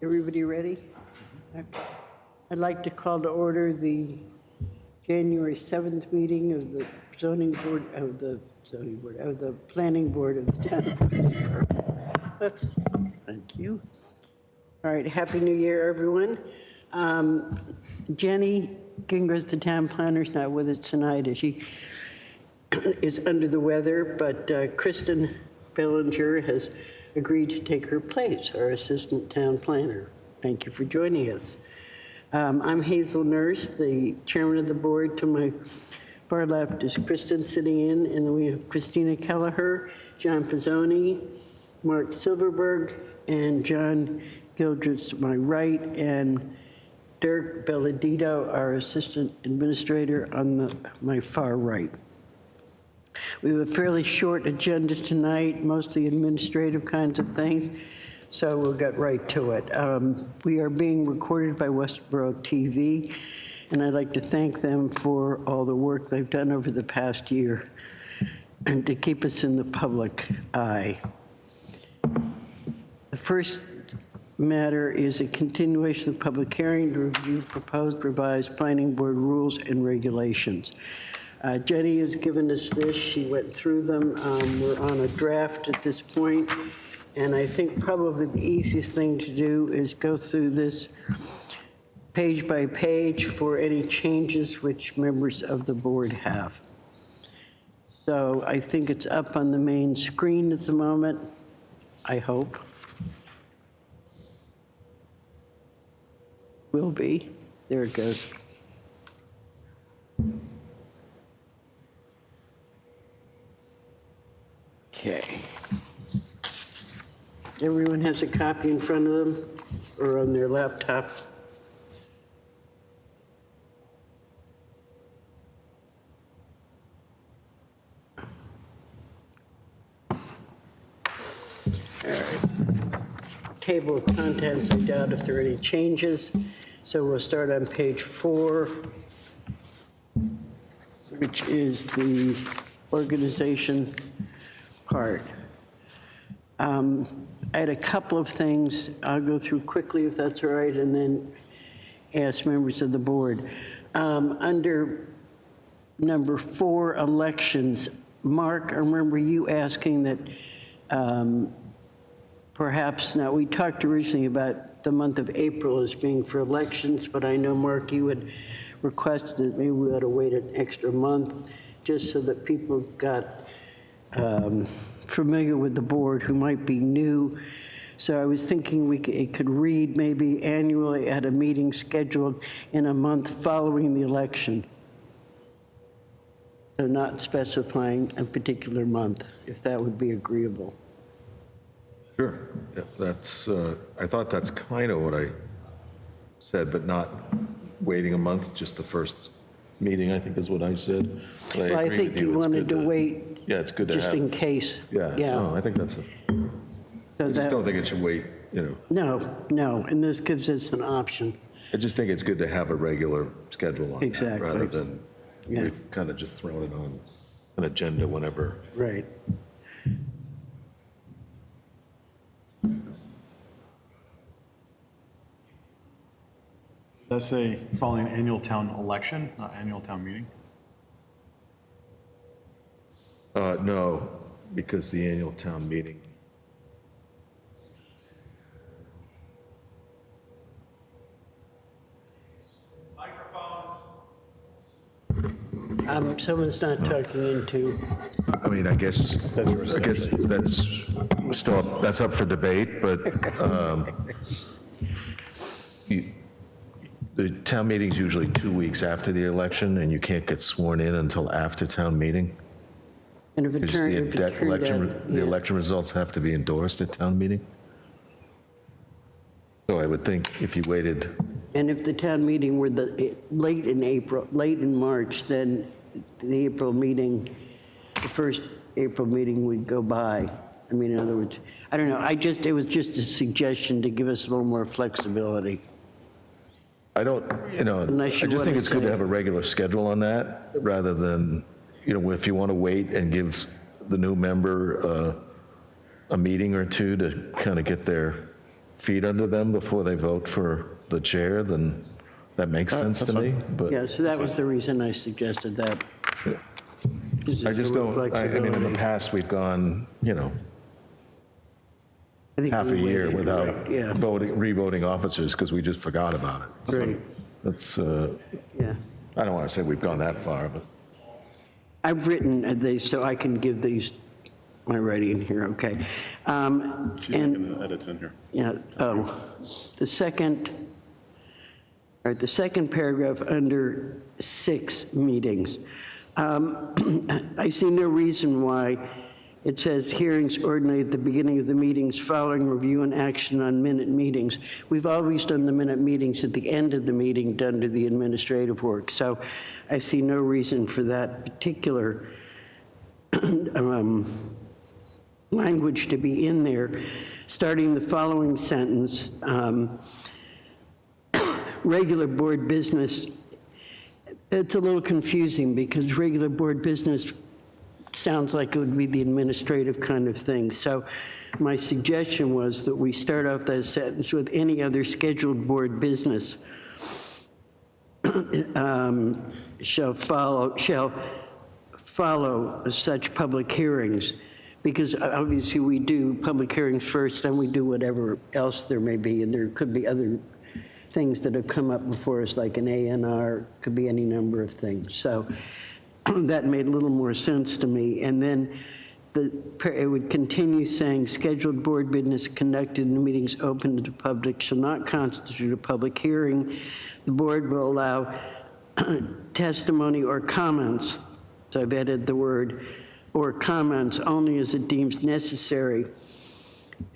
Everybody ready? I'd like to call to order the January 7th meeting of the planning board of the town. Oops, thank you. All right, Happy New Year, everyone. Jenny Gingras, the town planner, is not with us tonight as she is under the weather, but Kristen Bellinger has agreed to take her place, our assistant town planner. Thank you for joining us. I'm Hazel Nurse, the chairman of the board. To my far left is Kristen sitting in, and then we have Christina Kelleher, John Pizzoni, Mark Silverberg, and John Gildred to my right, and Dirk Belladito, our assistant administrator, on my far right. We have a fairly short agenda tonight, mostly administrative kinds of things, so we'll get right to it. We are being recorded by Westborough TV, and I'd like to thank them for all the work they've done over the past year and to keep us in the public eye. The first matter is a continuation of the public hearing to review proposed revised planning board rules and regulations. Jenny has given us this. She went through them. We're on a draft at this point, and I think probably the easiest thing to do is go through this page by page for any changes which members of the board have. So I think it's up on the main screen at the moment, I hope. Will be. There it goes. Okay. Everyone has a copy in front of them or on their laptop. All right. Table of contents, I doubt if there are any changes. So we'll start on page 4, which is the organization part. I had a couple of things I'll go through quickly if that's all right, and then ask members of the board. Under number 4, elections, Mark, I remember you asking that perhaps, now we talked originally about the month of April as being for elections, but I know, Mark, you had requested that maybe we ought to wait an extra month just so that people got familiar with the board who might be new. So I was thinking it could read maybe annually at a meeting scheduled in a month following the election. So not specifying a particular month, if that would be agreeable. Sure. Yeah, that's, I thought that's kind of what I said, but not waiting a month, just the first meeting, I think is what I said. But Well, I agree think with you It's wanted good to wait. Yeah, it's good to just have. in case. Yeah, no, I think that's So I just don't think it should wait, No, and this gives us an option. I just think it's good to have a regular schedule on that. Exactly. Rather than Yeah. we've kind of just thrown it on an agenda whenever. Right. Does that say following annual town election, not annual town meeting? No, because the annual town meeting. Someone's not talking into. I mean, I guess that's still, that's up for debate, but the town meeting's usually 2 weeks after the election, and you can't get sworn in until after town meeting. And if it Because turned, the election results have to be endorsed at town meeting. So I would think if you waited, and if the town meeting were late in March, then the April meeting, the first April meeting would go by. I mean, in other words, I don't know, it was just a suggestion to give us a little more flexibility. I don't, Unless I you just think wanna it's good say- to have a regular schedule on that, rather than, if you want to wait and give the new member a meeting or two to kind of get their feet under them before they vote for the chair, then that makes sense to me, but Yeah, so that was the reason I suggested that. I just don't, I mean, in the past, we've gone, I think half a we year waited, without right, yeah, revoting officers because we just forgot about it. So Right. that's, yeah. I don't want to say we've gone that far, but I've written these, so I can give these, my writing here, okay. She's And, making the edits in here. yeah, the second paragraph under 6 meetings. I see no reason why it says hearings ordinarily at the beginning of the meetings following review and action on minute meetings. We've always done the minute meetings at the end of the meeting done to the administrative work. So I see no reason for that particular language to be in there. Starting the following sentence, regular board business, it's a little confusing because regular board business sounds like it would be the administrative kind of thing. So my suggestion was that we start off that sentence with any other scheduled board business shall follow such public hearings, because obviously we do public hearings first, then we do whatever else there may be, and there could be other things that have come up before us, like an A&R, could be any number of things. So that made a little more sense to me. And then it would continue saying, scheduled board business conducted in meetings open to the public shall not constitute a public hearing. The board will allow testimony or comments, so I've added the word, or comments only as it deems necessary.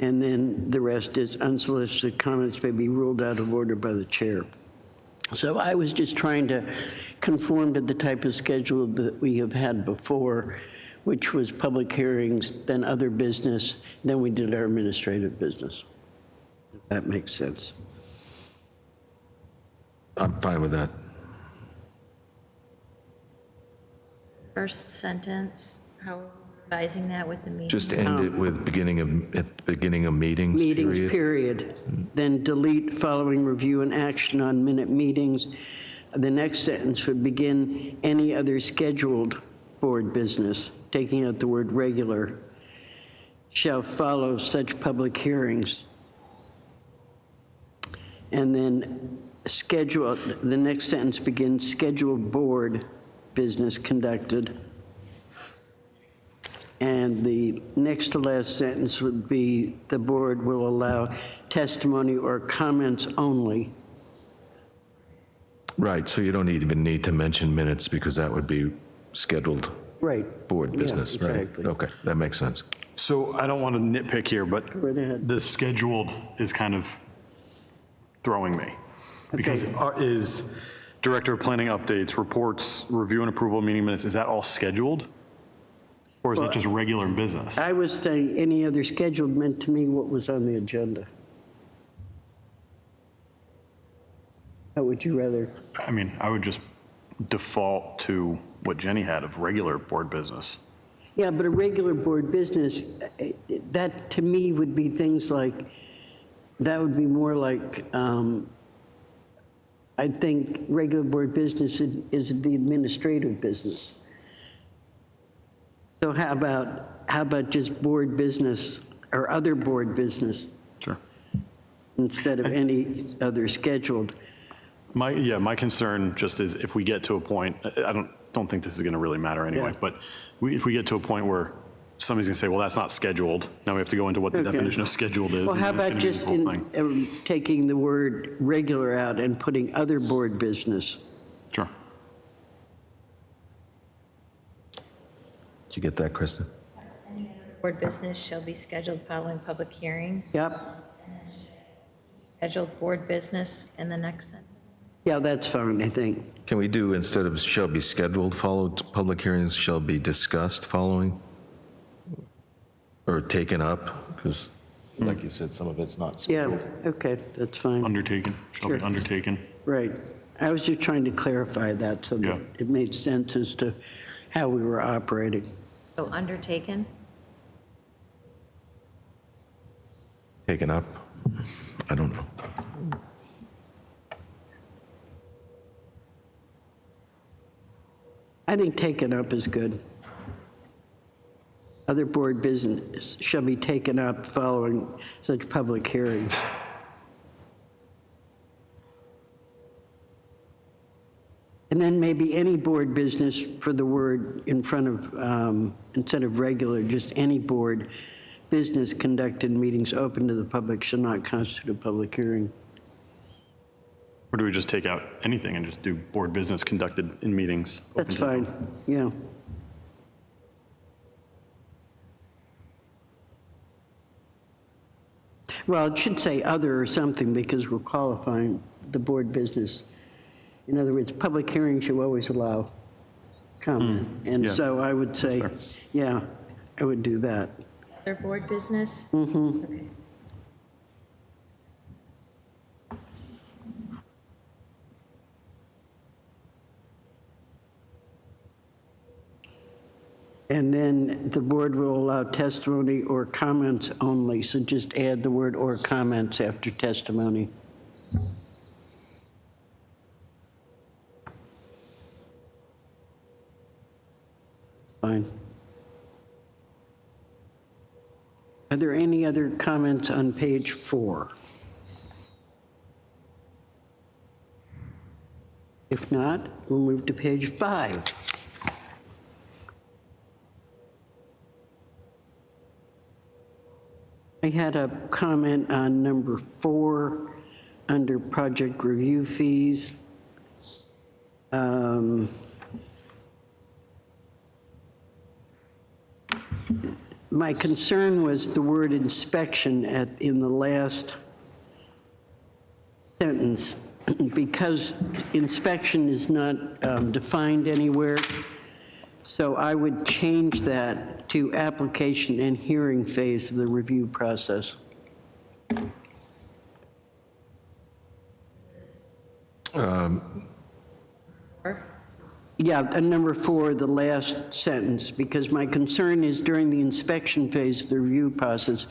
And then the rest is unsolicited comments may be ruled out of order by the chair. So I was just trying to conform to the type of schedule that we have had before, which was public hearings, then other business, then we did our administrative business. If that makes sense. I'm fine with that. First sentence, how are we revising that with the meeting? Just end it with at the beginning of meetings, Meetings, period. period. Then delete following review and action on minute meetings. The next sentence would begin any other scheduled board business, taking out the word regular, shall follow such public hearings. And then the next sentence begins scheduled board business conducted. And the next to last sentence would be, the board will allow testimony or comments only. Right, so you don't even need to mention minutes because that would be scheduled Right. board Yeah, business, right? exactly. Okay, that makes sense. So I don't want to nitpick here, but Go right ahead. the scheduled is kind of throwing me. Because is Director of Planning updates, reports, review and approval of meeting minutes, is that all scheduled? Or is it just regular business? I was saying any other scheduled meant to me what was on the agenda. How would you rather? I mean, I would just default to what Jenny had of regular board business. Yeah, but a regular board business, that to me would be things like, that would be more like, I think regular board business is the administrative business. So how about just board business or other board business Sure. instead of any other scheduled? My concern just is if we get to a point, I don't think this is going to really matter anyway, Yeah. but if we get to a point where somebody's going to say, well, that's not scheduled, now we have to go into what the Okay. definition of scheduled is. Well, and how then about it's just gonna be this whole thing. taking the word regular out and putting other board business? Sure. Did you get that, Kristen? Board business shall be scheduled following public hearings. Yep, Scheduled board business in the next sentence. yeah, that's fine, I think. Can we do, instead of shall be scheduled, followed public hearings, shall be discussed following? Or taken up, because like you said, some of it's not Yeah, scheduled. okay, that's fine. Undertaken, shall be Sure. undertaken. Right. I was just trying to clarify that so that Yeah. it made sense as to how we were operating. So undertaken, Taken up. I don't know. I think taken up is good. Other board business shall be taken up following such public hearings. And then maybe any board business for the word in front of, instead of regular, just any board business conducted in meetings open to the public shall not constitute a public hearing. Or do we just take out anything and just do board business conducted in meetings? open That's to the fine, public? yeah. Well, it should say other or something because we're qualifying the board business. In other words, public hearings you always allow comment. And yeah. so I would say, fair. yeah, I would do that. Their board business? Mm-hmm. Okay. And then the board will allow testimony or comments only. So just add the word or comments after testimony. Fine. Are there any other comments on page 4? If not, we'll move to page 5. I had a comment on number 4 under project review fees. My concern was the word inspection in the last sentence, because inspection is not defined anywhere. So I would change that to application and hearing phase of the review process. Yeah, and number 4, the last sentence, because my concern is during the inspection phase of the review process,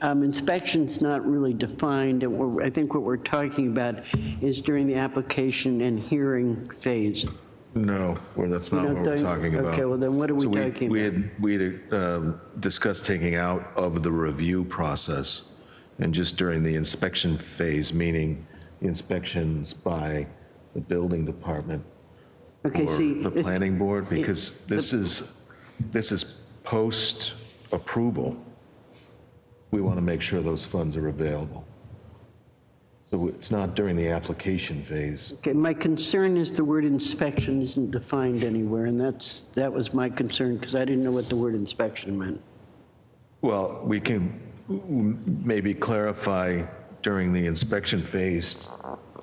inspection's not really defined, and I think what we're talking about is during the application and hearing phase. No, well, that's not what we're talking about. Okay, well then what are we talking about? We had discussed taking out of the review process and just during the inspection phase, meaning inspections by the building department Okay, or see, the planning board, because this is post-approval. We want to make sure those funds are available. So it's not during the application phase. okay, my concern is the word inspection isn't defined anywhere, and that was my concern, because I didn't know what the word inspection meant. Well, we can maybe clarify during the inspection phase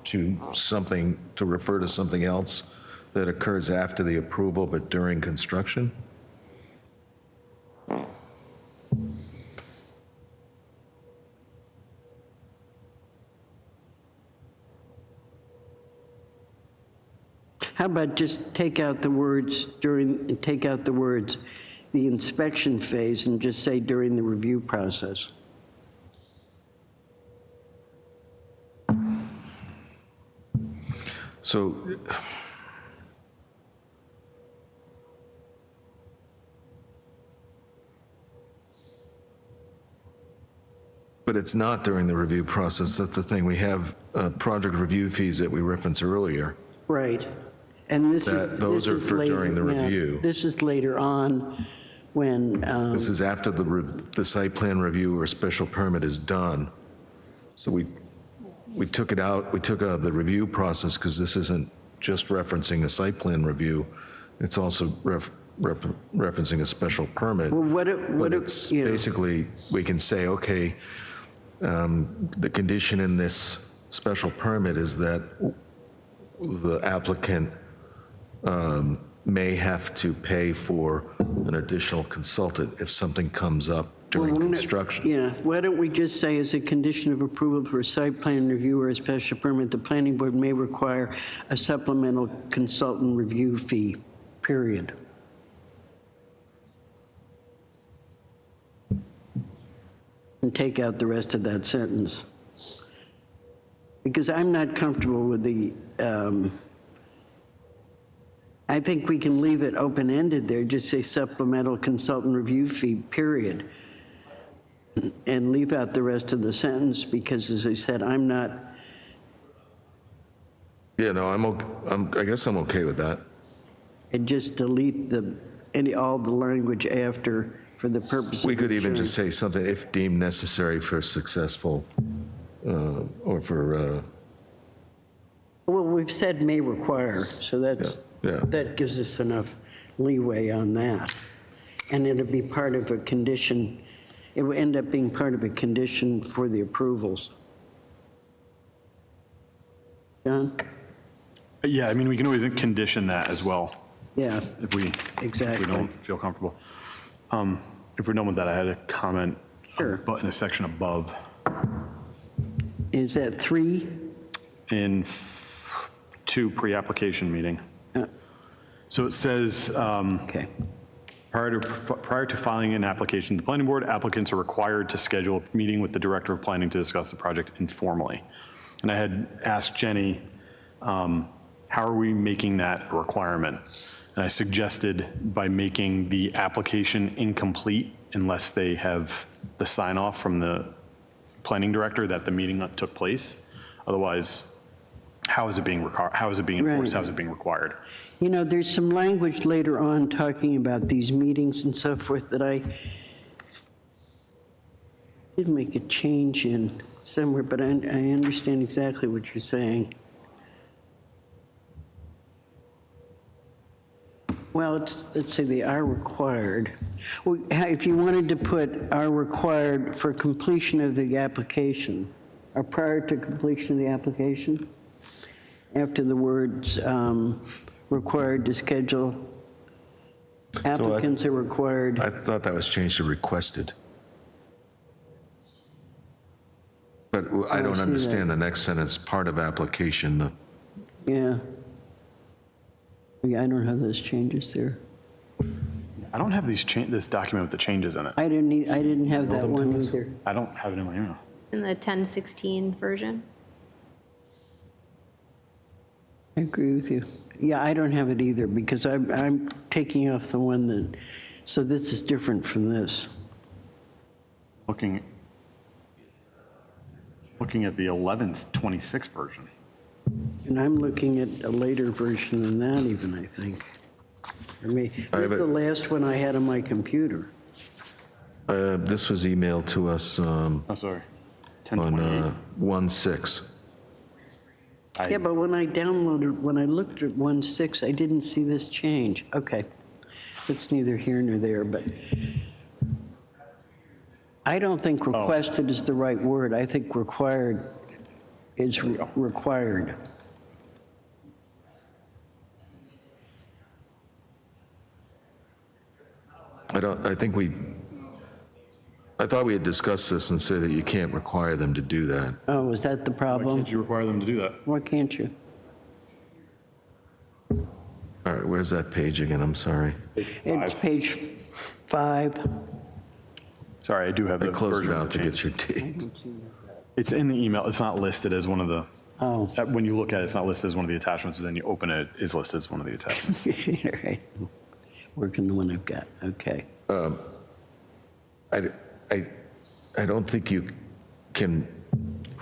to refer to something else that occurs after the approval but during construction. How about just take out the words the inspection phase and just say during the review process? So but it's not during the review process. That's the thing. We have project review fees that we referenced earlier. Right. And this is. Those this are is for later, during the yeah, review. This is later on when, This is after the site plan review or special permit is done. So we took it out, we took out the review process because this isn't just referencing a site plan review. It's also referencing a special permit. well, But it's basically, we can say, okay, the condition in this special permit is that the applicant may have to pay for an additional consultant if something comes up during construction. Yeah, why don't we just say as a condition of approval for a site plan review or a special permit, the planning board may require a supplemental consultant review fee, period. And take out the rest of that sentence. Because I'm not comfortable with the, I think we can leave it open-ended there, just say supplemental consultant review fee, period. And leave out the rest of the sentence, because as I said, I'm not, Yeah, no, I guess I'm okay with that. and just delete all the language after for the purpose of We could even ensuring- just say something, if deemed necessary for successful, or for, Well, we've said may require, so that's, Yeah, yeah. that gives us enough leeway on that. And it'll be part of a condition, it will end up being part of a condition for the approvals. John? Yeah, I mean, we can always condition that as well, Yeah, if we exactly. don't feel comfortable. If we're done with that, I had a comment, Sure. but in a section above, Is that 3? in 2, pre-application meeting. So it says, Okay. prior to filing an application, the planning board applicants are required to schedule a meeting with the director of planning to discuss the project informally. And I had asked Jenny, how are we making that a requirement? And I suggested by making the application incomplete unless they have the sign off from the planning director that the meeting took place. Otherwise, how is it being enforced? Right. How is it being required? You know, there's some language later on talking about these meetings and so forth that I did make a change in somewhere, but I understand exactly what you're saying. Well, let's say they are required. Well, if you wanted to put are required for completion of the application, or prior to completion of the application, after the words required to schedule, applicants are required. I thought that was changed to requested. But I I don't see understand the next sentence, part of application. Yeah. Yeah, I don't have those changes there. I don't have this document with the changes in it. I didn't have that one either. I don't have it in my email. In the 1016 version? I agree with you. Yeah, I don't have it either, because I'm taking off the one that, so this is different from this. Looking at the 11/26 version. And I'm looking at a later version than that even, I think. Or maybe, I this have is the it. last one I had on my computer. This was emailed to us Oh, sorry. on 10/28. 1/6. Yeah, but when I looked at 1.6, I didn't see this change. Okay, it's neither here nor there, but I don't think requested is the right word. I think required is required. I thought we had discussed this and said that you can't require them to do that. Oh, is that the Why problem? can't you require them to do that? Why can't you? All right, where's that page again? I'm sorry. It's page 5. Sorry, I do have I the closed it version of out the to change. get your date. It's in the email. It's not listed as one of the, Oh, when you look at it, it's not listed as one of the attachments, and then you open it, it is listed as one of the attachments. all right. Working the one I've got, okay. I don't think you can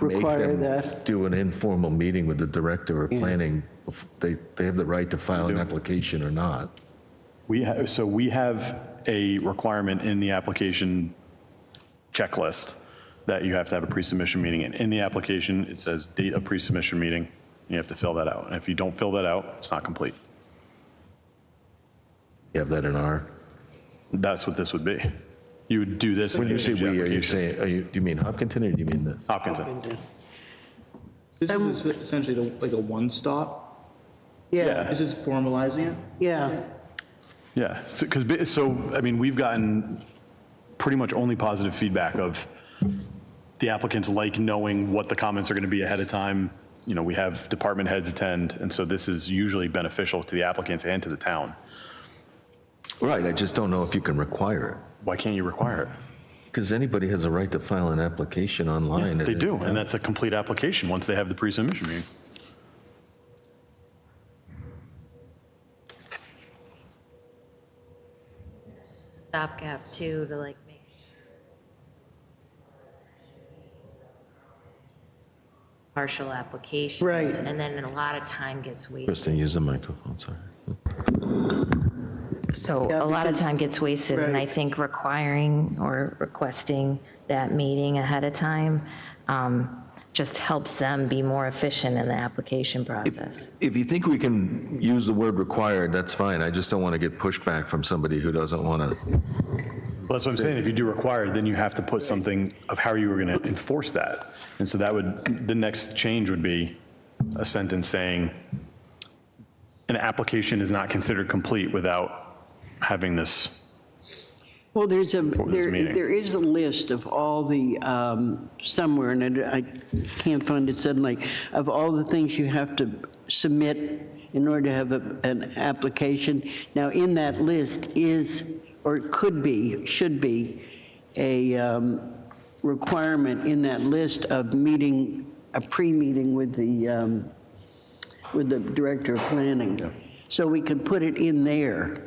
make Require them that. do an informal meeting with the director of planning. They have the right to file an do. application or not. We have a requirement in the application checklist that you have to have a pre-submission meeting. And in the application, it says date of pre-submission meeting. You have to fill that out. And if you don't fill that out, it's not complete. You have that in our, That's what this would be. You would do this. when you say change the we, are you application. saying, do you mean Hopkinton or do you mean this? Hopkinton. This is essentially like a one-stop. Yeah, This is formalizing it. yeah. Yeah, so, I mean, we've gotten pretty much only positive feedback of the applicants like knowing what the comments are going to be ahead of time. You know, we have department heads attend, and so this is usually beneficial to the applicants and to the town. Right, I just don't know if you can require it. Why can't you require it? Because anybody has a right to file an application online. They do, and that's a complete application once they have the pre-submission meeting. Stopgap too, to like make partial applications. Right. And then a lot of time gets wasted. Kristen, use the microphone, sorry. So Yeah, a lot of because- time gets wasted, and I Right. think requiring or requesting that meeting ahead of time just helps them be more efficient in the application process. If you think we can use the word required, that's fine. I just don't want to get pushback from somebody who doesn't want to. Well, that's what I'm saying. If you do required, then you have to put something of how you were going to enforce that. And so that would, the next change would be a sentence saying, an application is not considered complete without having this. Well, there meeting. there is a list of all the, somewhere, and I can't find it suddenly, of all the things you have to submit in order to have an application. Now, in that list is, or it could be, should be, a requirement in that list of meeting, a pre-meeting with the Director of Planning. So we could put it in there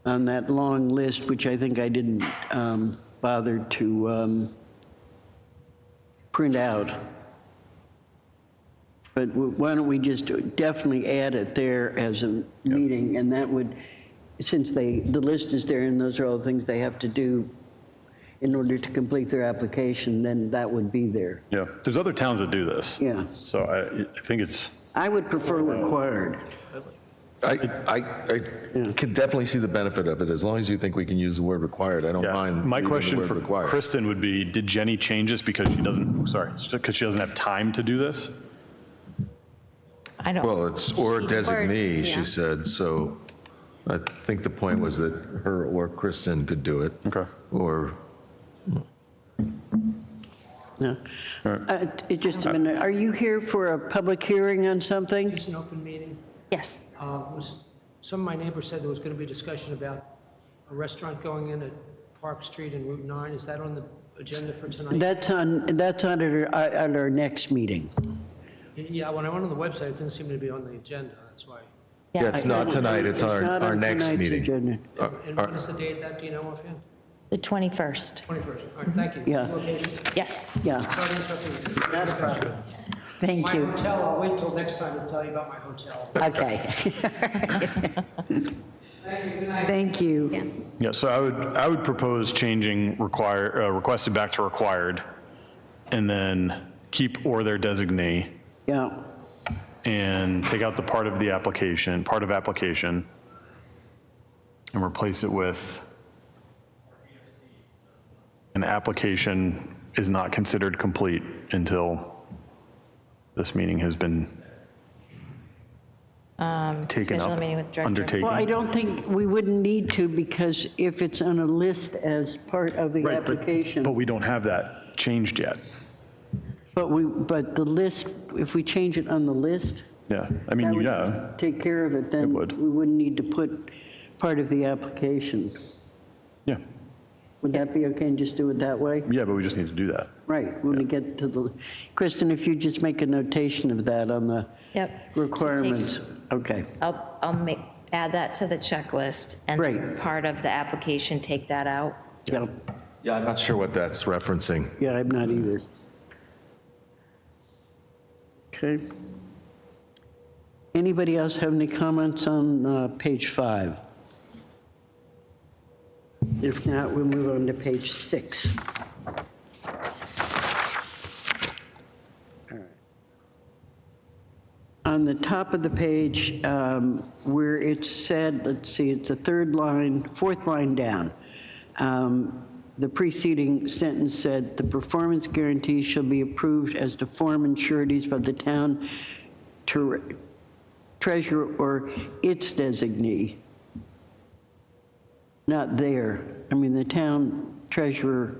on that long list, which I think I didn't bother to print out. But why don't we just definitely add it there as a meeting, and that would, since the list is there and those are all the things they have to do in order to complete their application, then that would be there. Yeah, there's other towns that do this. Yeah. So I think it's, I would prefer required. I can definitely see the benefit of it, as long as you think we can use the word required. I don't yeah. mind My leaving the question word for required. Kristen would be, did Jenny change this because she doesn't, because she doesn't have time to do this? I don't, Well, it's or designee, yeah. she said, so I think the point was that her or Kristen could do it. Okay. Or, No. All right. Just a minute, are you here for a public hearing on something? It's an open meeting. yes. Some of my neighbors said there was going to be a discussion about a restaurant going in at Park Street and Route 9. Is that on the agenda for tonight? That's on at our next meeting. Yeah, when I went on the website, it didn't seem to be on the agenda, that's why. yeah, it's not tonight, it's not our on next tonight's meeting. agenda. And what is the date of that, do you know offhand? The 21st, 21st. All right, thank you. Yeah. Location. yes. Yeah, Sorry to interrupt you. not a problem. Thank My you. hotel, I'll wait until next time to tell you about my hotel. Okay, Thank you, good night. thank you. Yeah, so I would propose changing requested back to required, and then keep or their designee, Yeah, and take out the part of application, and replace it with an application is not considered complete until this meeting has been taken Schedule a up, meeting with director. undertaken. well, I don't think we wouldn't need to, because if it's on a list as part of the Right, but application. we don't have that changed yet. But the list, if we change it on the list, Yeah, I mean, that would yeah, take care of it, then would. we wouldn't need to put part of the application. yeah, Would that be okay, and just do it that way? yeah, but we just need to do that. Right, when we get to the, Kristen, if you just make a notation of that on the Yep. So take- requirements, okay. I'll add that to the checklist, and Great. part of the application, take that out. Yeah, Yeah, I'm not sure what that's referencing. yeah, I'm not either. Okay. Anybody else have any comments on page 5? If not, we'll move on to page 6. All right. On the top of the page, where it said, let's see, it's the fourth line down. The preceding sentence said, "The performance guarantees shall be approved as to form and sureties by the town treasurer or its designee." Not there. I mean, the town treasurer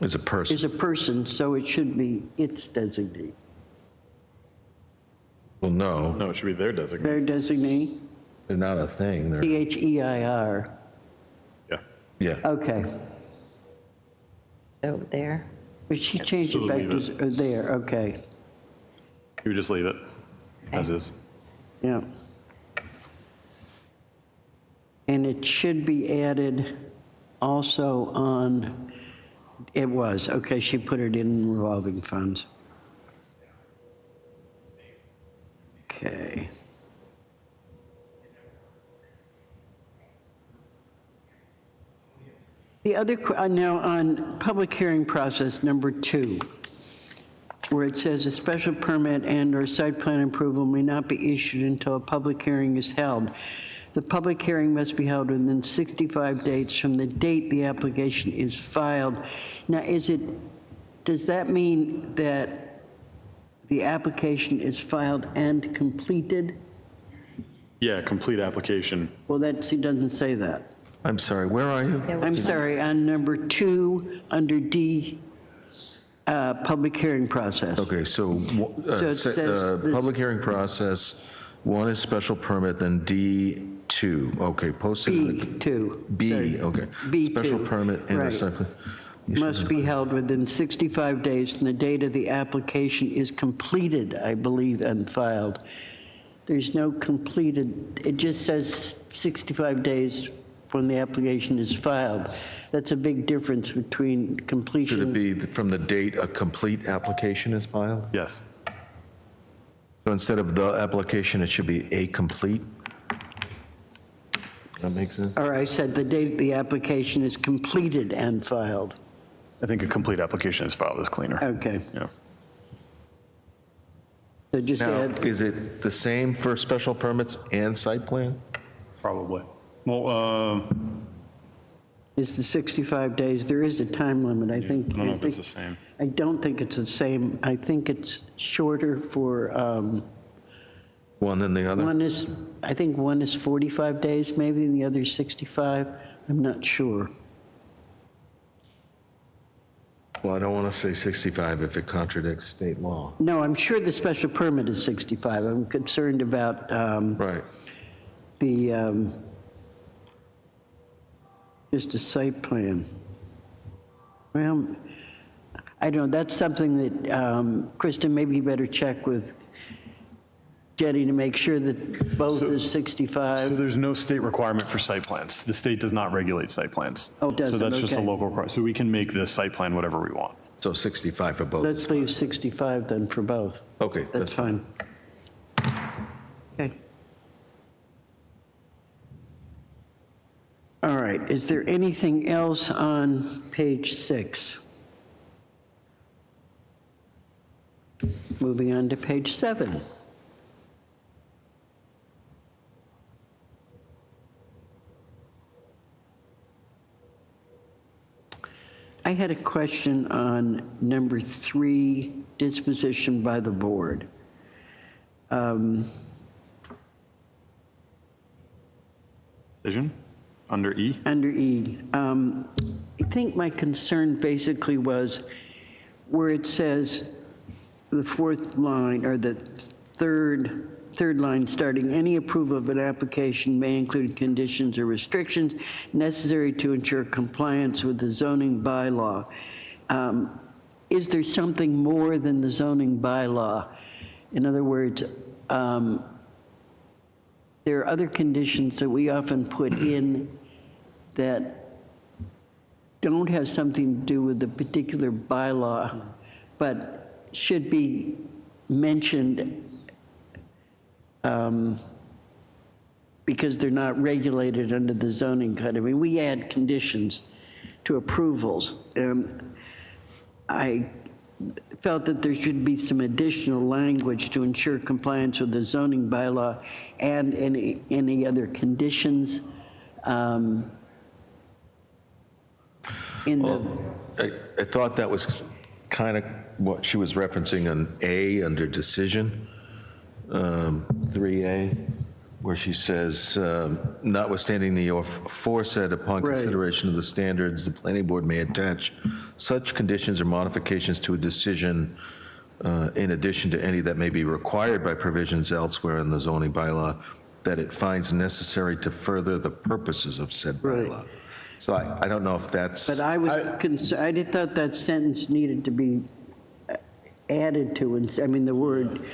As a person. is a person, so it should be its designee. Well, no, No, it should be their designee. Their designee, they're not a thing. They're, THEIR. Yeah. Yeah. Okay. So there. But she changed So it back leave to, there, okay, You would just leave it as is. yeah. And it should be added also on, it was, okay, she put it in revolving funds. Okay. The other, now on public hearing process number 2, where it says a special permit and/or site plan approval may not be issued until a public hearing is held. The public hearing must be held within 65 days from the date the application is filed. Now, does that mean that the application is filed and completed? Yeah, complete application. Well, it doesn't say that. I'm sorry, where are you? I'm sorry, on number 2, under D, public hearing process. Okay, so it says this- public hearing process, 1 is special permit, then D2, okay, posted. B2. B, Sorry. okay. B2, Special permit and a right. site plan. Must be held within 65 days from the date of the application is completed, I believe, and filed. There's no completed, it just says 65 days when the application is filed. That's a big difference between completion. Should it be from the date a complete application is filed? Yes. So instead of the application, it should be a complete? That makes sense? Or I said the date the application is completed and filed. I think a complete application is filed is cleaner. Okay, Yeah. so just Now, add, is it the same for special permits and site plans? Probably. Well, is the 65 days, there is a time limit, I think. I don't know if it's the same. I don't think it's the same. I think it's shorter for, One than the other? I think one is 45 days maybe, and the other is 65. I'm not sure. Well, I don't want to say 65 if it contradicts state law. No, I'm sure the special permit is 65. I'm concerned about Right. the, just a site plan. Well, I don't know, that's something that, Kristen, maybe you better check with Jenny to make sure that both is So 65. there's no state requirement for site plans. The state does not regulate site plans. Oh, it doesn't, So that's just a okay. local requirement. So we can make this site plan whatever we want. So 65 for both. Let's leave 65 then for both. Okay, That's fine. Okay. All right, is there anything else on page 6? Moving on to page 7. I had a question on number 3, disposition by the board. Decision? Under E? Under E, I think my concern basically was where it says the 4th line, or the third line starting, any approval of an application may include conditions or restrictions necessary to ensure compliance with the zoning bylaw. Is there something more than the zoning bylaw? In other words, there are other conditions that we often put in that don't have something to do with the particular bylaw, but should be mentioned because they're not regulated under the zoning code. I mean, we add conditions to approvals. I felt that there should be some additional language to ensure compliance with the zoning bylaw and any other conditions in the, I thought that was kind of what she was referencing on A under decision, 3A, where she says, notwithstanding the aforesaid, upon Right. consideration of the standards, the planning board may attach such conditions or modifications to a decision in addition to any that may be required by provisions elsewhere in the zoning bylaw that it finds necessary to further the purposes of said Right. bylaw. So I don't know if that's, But I was concerned, I thought that sentence needed to be added to, I mean, the word,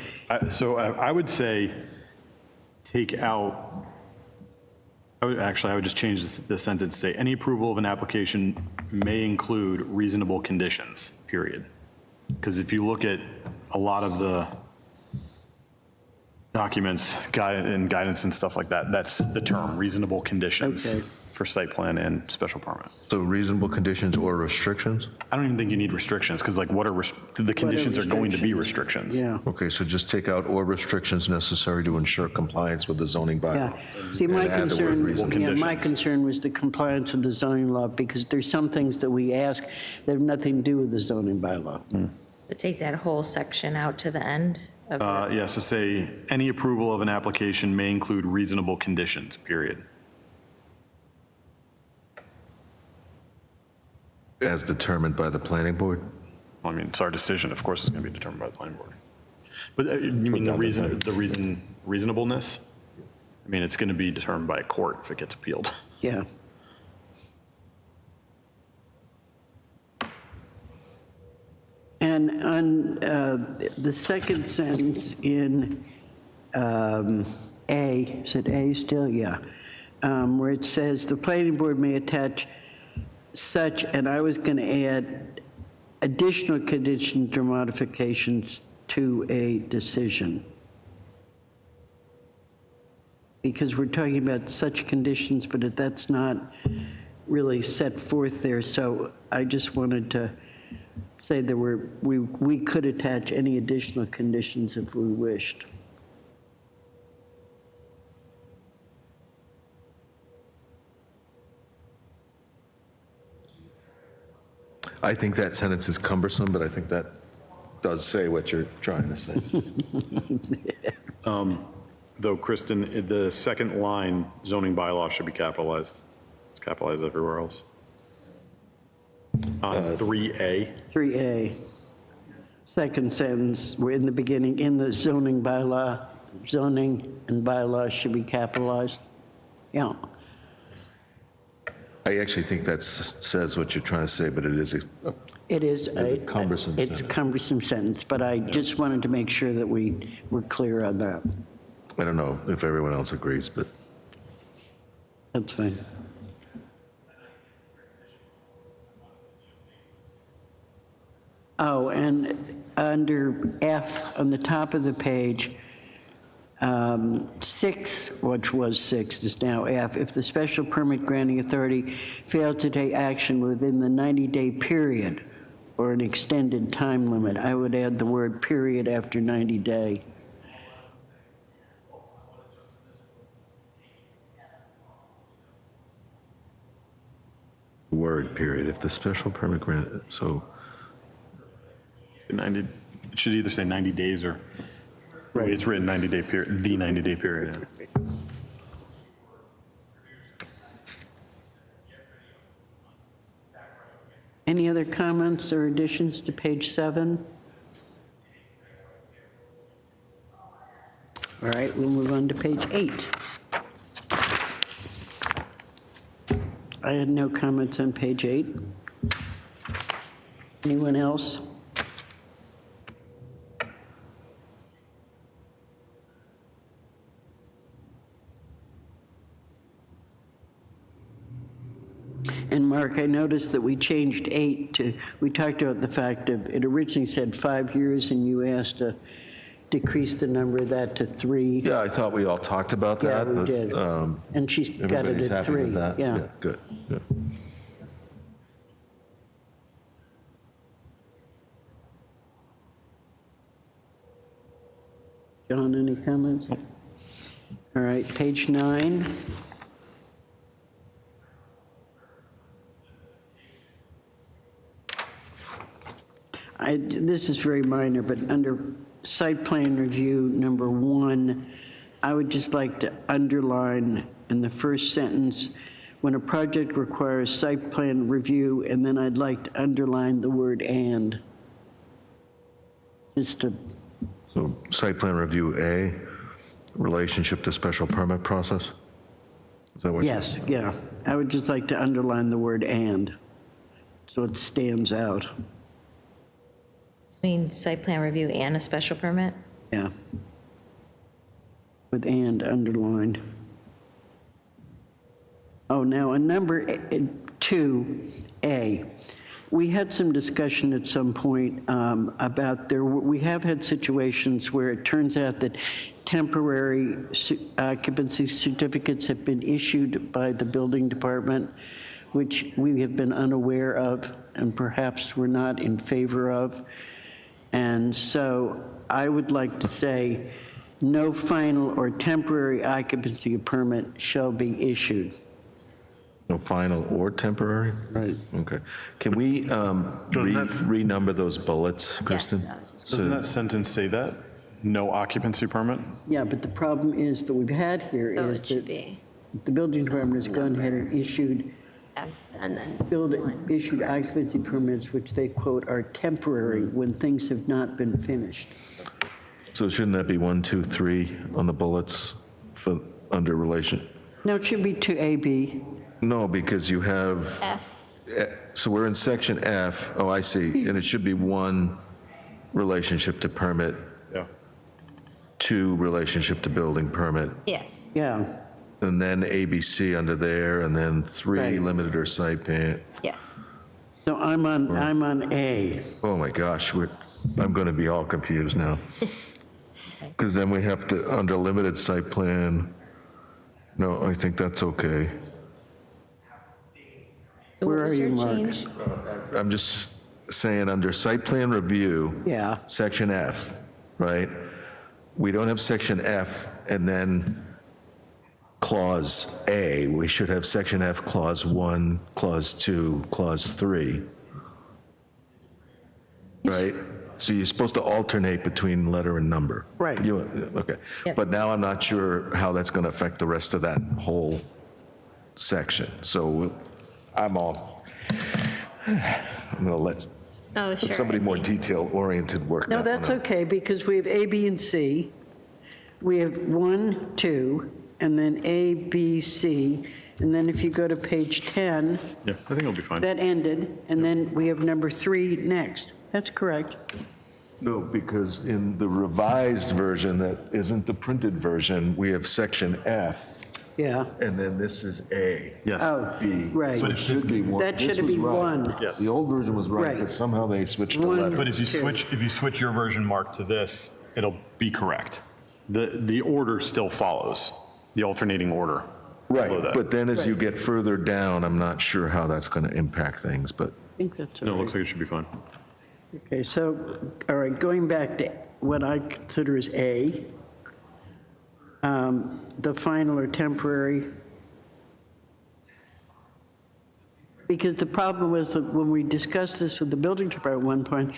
So I would say, take out, I would just change the sentence, say, any approval of an application may include reasonable conditions, period. Because if you look at a lot of the documents, and guidance and stuff like that, that's the term, reasonable conditions Okay. for site plan and special permit. so reasonable conditions or restrictions? I don't even think you need restrictions, because like, the conditions are going to be restrictions. yeah. Okay, so just take out or restrictions necessary to ensure compliance with the zoning bylaw. Yeah. See, my And add the word concern, reasonable. yeah, my conditions. concern was the compliance with the zoning law, because there's some things that we ask that have nothing to do with the zoning bylaw. To take that whole section out to the end of the, Yeah, so say, any approval of an application may include reasonable conditions, period. As determined by the planning board? I mean, it's our decision, of course, it's going to be determined by the planning board. But you mean reasonableness? I mean, it's going to be determined by a court if it gets appealed. Yeah. And on the second sentence in A, is it A still? Yeah. Where it says, "The planning board may attach such," and I was going to add additional conditions or modifications to a decision. Because we're talking about such conditions, but that's not really set forth there. So I just wanted to say that we could attach any additional conditions if we wished. I think that sentence is cumbersome, but I think that does say what you're trying to say. Though, Kristen, the second line, zoning bylaw should be capitalized. It's capitalized everywhere else. On 3A, 3A, second sentence, we're in the beginning, in the zoning bylaw, zoning and bylaws should be capitalized. Yeah, I actually think that says what you're trying to say, but it is, it is. It's a cumbersome It's a sentence. cumbersome sentence, but I just wanted to make sure that we were clear on that. I don't know if everyone else agrees, but That's fine. Oh, and under F, on the top of the page, 6, which was 6, is now F. If the special permit granting authority fails to take action within the 90-day period or an extended time limit, I would add the word period after 90-day. word period. If the special permit grant, so 90, it should either say 90 days or, the way it's written, 90-day period, the 90-day period. Any other comments or additions to page 7? All right, we'll move on to page 8. I had no comments on page 8. Anyone else? And Mark, I noticed that we changed 8 to, we talked about the fact of, it originally said 5 years, and you asked to decrease the number of that to 3. yeah, I thought we all talked about Yeah, that. we but, did. And she's got everybody's it at happy 3. with that? Yeah. Good. Yeah. John, any comments? All right, page 9. This is very minor, but under site plan review number 1, I would just like to underline in the first sentence, when a project requires site plan review, and then I'd like to underline the word "and." Just to, So site plan review A, relationship to special permit process? Is that what? yes, yeah. I would just like to underline the word "and," so it stands out. Between site plan review and a special permit? Yeah. With "and" underlined. Oh, now, on number 2A, we had some discussion at some point about we have had situations where it turns out that temporary occupancy certificates have been issued by the building department, which we have been unaware of and perhaps we're not in favor of. And so I would like to say, no final or temporary occupancy permit shall be issued. No final or temporary? Right. Okay. Can we renumber those bullets, Kristen? I was just- Doesn't that sentence say that? No occupancy permit? Yeah, but the problem is that we've had here So is it should that be the building department has gone ahead and issued F and then issued occupancy permits, which they quote are temporary when things have not been finished. So shouldn't that be 1, 2, 3 on the bullets for under relation? No, it should be to AB. No, because you have, F. so we're in section F, oh, I see, and it should be 1 relationship to permit, Yeah. 2 relationship to building permit, Yes. Yeah, and then ABC under there, and then 3 Right. limited or site plan. Yes. so I'm on A. Oh my gosh, I'm going to be all confused now. Because then we have to, under limited site plan, no, I think that's okay. So Where what was are your you, Mark? change? I'm just saying, under site plan review, Yeah, section F, right? We don't have section F and then clause A. We should have section F, clause 1, clause 2, clause 3. Right? So you're supposed to alternate between letter and number. Right. Okay. Yep. But now I'm not sure how that's going to affect the rest of that whole section. So I'm going to let Oh, sure. somebody I more see. detail-oriented work that no, one that's out. okay, because we have A, B, and C. We have 1, 2, and then A, B, C, and then if you go to page 10, Yeah, I think it'll be fine. that ended, and then we have number 3 next. That's correct. No, because in the revised version that isn't the printed version, we have section F, Yeah. and then this is A. Yes. Oh, B. right. So it should be 1. That This should was be right. 1. Yes. The old version was right, Right. but somehow they switched the 1, letter. But if you Two. switch your version, Mark, to this, it'll be correct. The order still follows, the alternating order. below Right, that. but then as you get further down, I'm not sure how that's going to impact things, but I think that's No, it all looks right. like it should be fine. Okay, so, all right, going back to what I consider is A, the final or temporary. Because the problem was that when we discussed this with the building department at one point,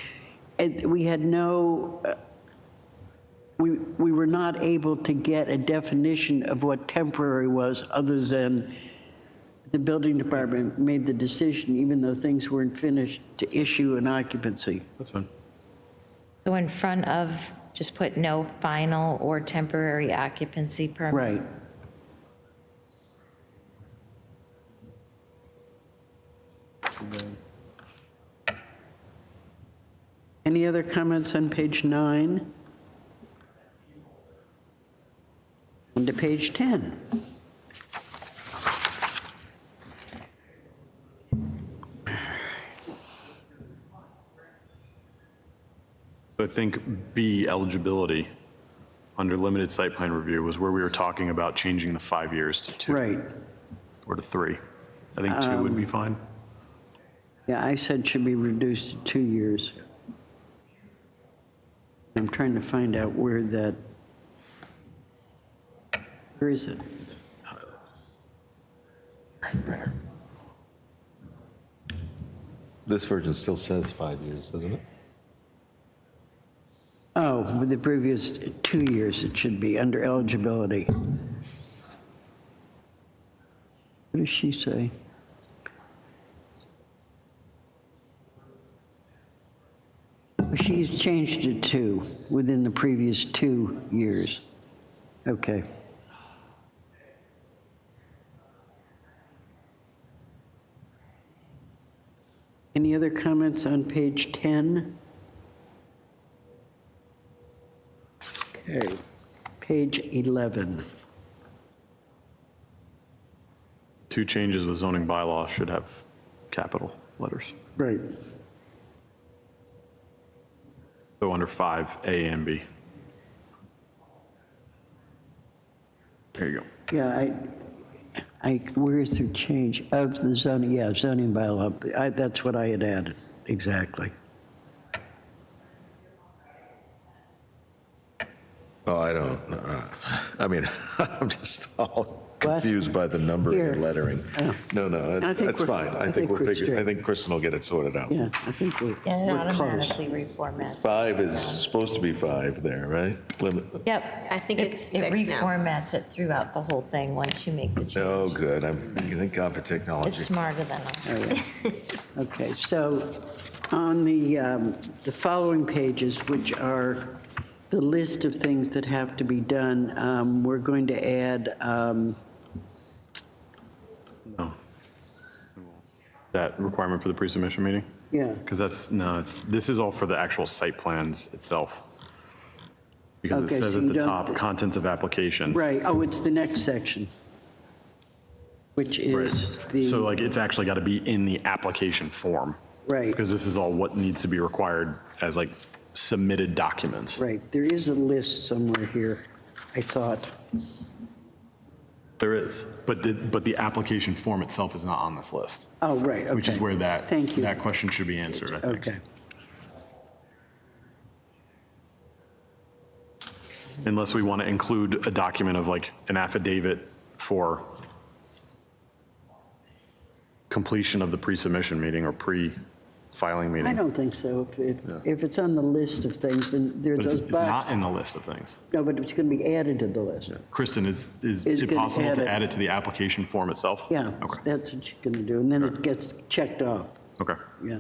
we had no, we were not able to get a definition of what temporary was, other than the building department made the decision, even though things weren't finished, to issue an occupancy. That's fine. So in front of, just put no final or temporary occupancy permit? Right. Any other comments on page 9? And to page 10. I think B, eligibility, under limited site plan review, was where we were talking about changing the 5 years to 2. Right. Or to 3. I think 2 would be fine. Yeah, I said should be reduced to 2 years. I'm trying to find out where that, where is it? this version still says 5 years, doesn't it? Oh, with the previous 2 years, it should be under eligibility. What does she say? She's changed it to within the previous 2 years. Okay. Any other comments on page 10? Okay, page 11. Two changes the zoning bylaw should have capital letters. Right. So under 5A and B. There you go. Yeah, where is the change of the zoning? Yeah, zoning bylaw. That's what I had added, exactly. Oh, I don't, I mean, I'm just all confused by the numbering Here. and lettering. Oh. No, I think that's we're- fine. I I think think we'll we're figure, I straight. think Kristen will get it sorted out. Yeah, I think Yeah, it we're close. automatically reformats. 5 is supposed to be 5 there, right? Limit, Yep. I think it's It fixed now. reformats it throughout the whole thing once you make the change. oh, good. You thank God for It's technology. smarter than us. Oh, yeah. Okay, so on the following pages, which are the list of things that have to be done, we're going to add, That requirement for the pre-submission meeting? yeah, Because this is all for the actual site plans itself. Because it Okay, says so at you the don't- top, contents of application. right, oh, it's the next section, which is the. So like, it's actually got to be in the application form. Right. Because this is all what needs to be required as like submitted documents. Right, there is a list somewhere here, I thought. There is, but the application form itself is not on this list, Oh, right, okay. which is where Thank you. that question should be answered, I think. Okay, Unless we want to include a document of like an affidavit for completion of the pre-submission meeting or pre-filing meeting. I don't think so. If it's on the list of things, then there are But those it's not boxes. in the list of things. No, but it's going to be added to the list. Kristen, is Is it gonna possible add to it. add it to the application form itself? Yeah, Okay, that's what you're going to do, and then it gets checked off, okay. yeah.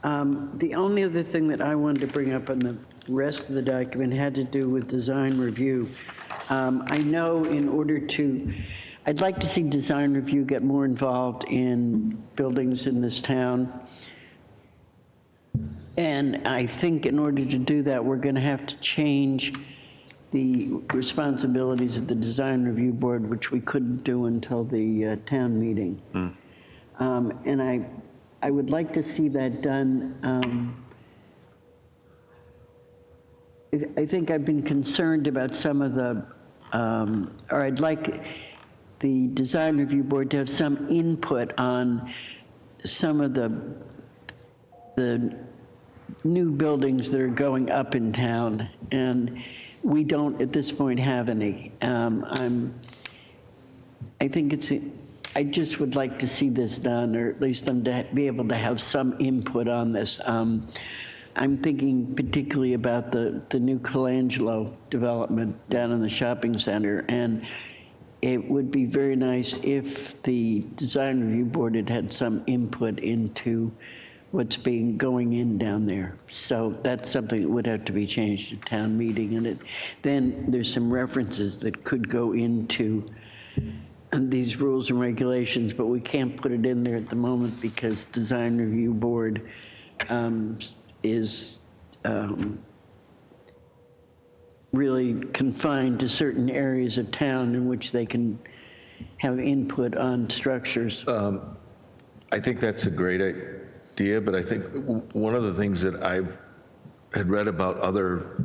The only other thing that I wanted to bring up on the rest of the document had to do with design review. I know in order to, I'd like to see design review get more involved in buildings in this town. And I think in order to do that, we're going to have to change the responsibilities of the design review board, which we couldn't do until the town meeting. And I would like to see that done. I think I've been concerned about some of the, or I'd like the design review board to have some input on some of the new buildings that are going up in town, and we don't at this point have any. I think I just would like to see this done, or at least them to be able to have some input on this. I'm thinking particularly about the new Colangelo development down in the shopping center, and it would be very nice if the design review board had had some input into what's going in down there. So that's something that would have to be changed at town meeting, and then there's some references that could go into these rules and regulations, but we can't put it in there at the moment because design review board is really confined to certain areas of town in which they can have input on structures. I think that's a great idea, but I think one of the things that I've had read about other,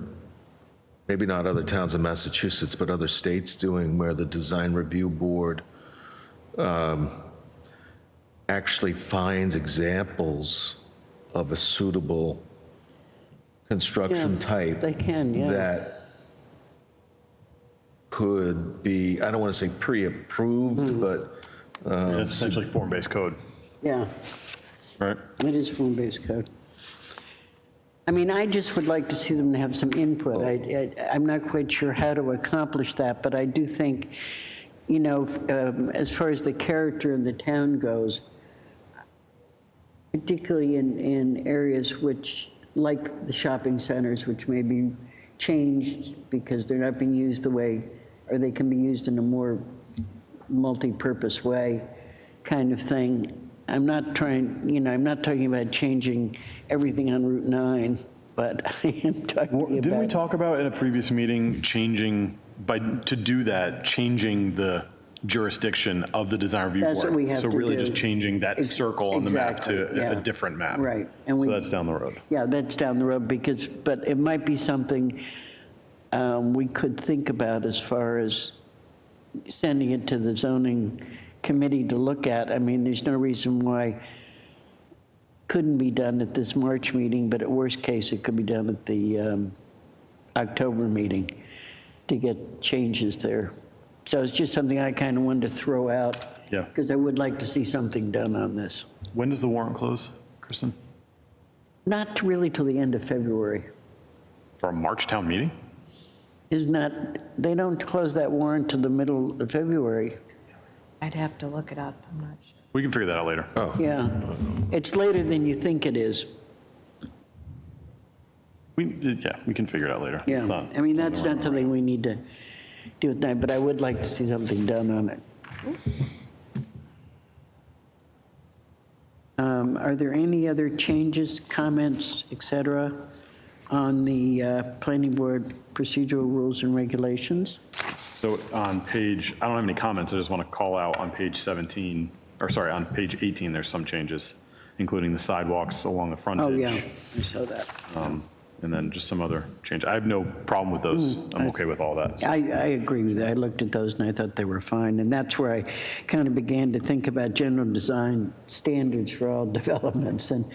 maybe not other towns in Massachusetts, but other states doing, where the design review board actually finds examples of a suitable construction Yeah, type. they can, yeah. That could be, I don't want to say pre-approved, but It's essentially form-based code, Yeah, right? it is form-based code. I mean, I just would like to see them have some input. I'm not quite sure how to accomplish that, but I do think, you know, as far as the character of the town goes, particularly in areas which, like the shopping centers, which may be changed because they're not being used the way, or they can be used in a more multi-purpose way kind of thing. I'm not trying, I'm not talking about changing everything on Route 9, but I am talking about. Didn't we talk about in a previous meeting changing, changing the jurisdiction of the design review board? That's what we have to So really do. just changing that circle on the map Exactly, to yeah. a different map. Right. So we- that's down the road. Yeah, that's down the road but it might be something we could think about as far as sending it to the zoning committee to look at. I mean, there's no reason why couldn't be done at this March meeting, but at worst case, it could be done at the October meeting to get changes there. So it's just something I kind of wanted to throw out. Yeah. Because I would like to see something done on this. When does the warrant close, Kristen? Not really till the end of February. For a March town meeting? Isn't that, they don't close that warrant till the middle of February. I'd have to look it up, I'm not sure. We can figure that out later. Yeah. It's later than you think it is. We can figure it out later. It's Yeah. not- I mean, that's something not something we need to do tonight, but I would like to see something done on it. Are there any other changes, comments, et cetera, on the planning board procedural rules and regulations? So on page, I don't have any comments, I just want to call out on page 17, or sorry, on page 18, there's some changes, including the sidewalks along the frontage. Oh, yeah, I saw that. And then just some other change. I have no problem with those. I'm okay with all that. I agree with that. I looked at those and I thought they were fine. And that's where I kind of began to think about general design standards for all developments. And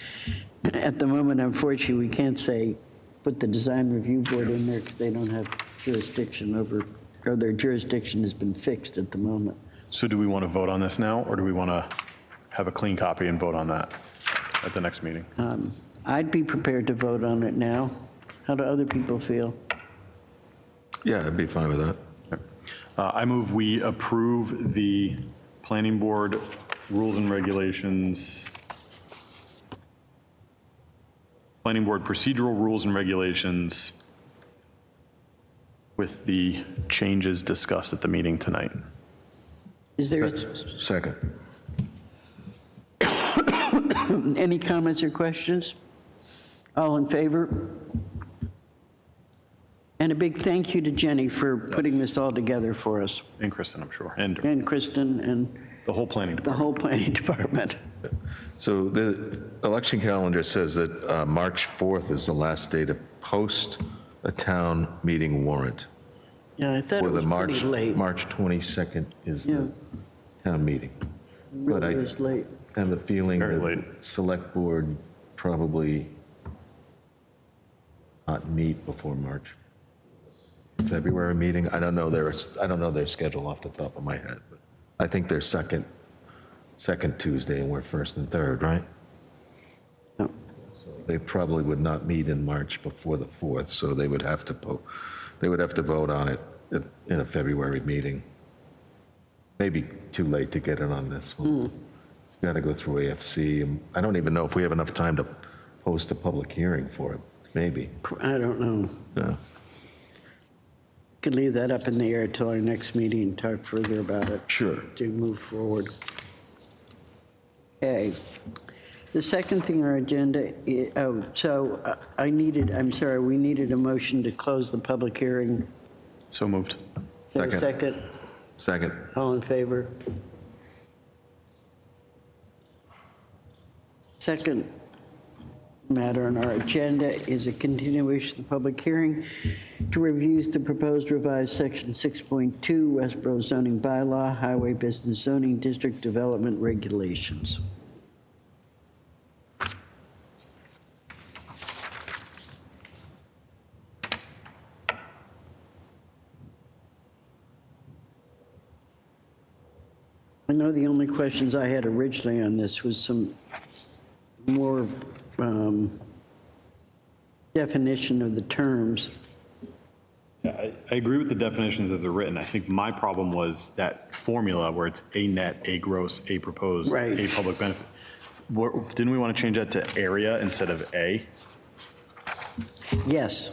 at the moment, unfortunately, we can't say, put the design review board in there because they don't have jurisdiction over, or their jurisdiction has been fixed at the moment. So do we want to vote on this now, or do we want to have a clean copy and vote on that at the next meeting? I'd be prepared to vote on it now. How do other people feel? Yeah, I'd be fine with that. I move we approve the planning board rules and regulations, planning board procedural rules and regulations with the changes discussed at the meeting tonight. Is there Second. any comments or questions? All in favor? And a big thank you to Jenny for putting this all together for us, And Kristen, I'm sure, and and Kristen, and the whole planning the department. whole planning department. So the election calendar says that March 4th is the last day to post a town meeting warrant. Yeah, I thought Or it the was pretty late. March 22nd is Yeah. the town meeting. But Really I was late. have a feeling very that late. select board probably not meet before March. February meeting, I don't know their schedule off the top of my head, but I think they're second Tuesday and we're first and third, right? No. So they probably would not meet in March before the 4th, so they would have to vote on it in a February meeting. Maybe too late to get it on this one. Got to go through AFC. And I don't even know if we have enough time to post a public hearing for it. Maybe. I don't know. Yeah. Could leave that up in the air till our next meeting and talk further about it. Sure. To move forward. Okay. The second thing on our agenda, we needed a motion to close the public hearing. So moved. Is there a Second. second? Second. All in favor? Second matter on our agenda is a continuation of the public hearing to review the proposed revised section 6.2 Westborough zoning bylaw, highway business zoning district development regulations. I know the only questions I had originally on this was some more definition of the terms. Yeah, I agree with the definitions as they're written. I think my problem was that formula where it's A net, A gross, A proposed, Right. A public benefit. Didn't we want to change that to area instead of A? Yes,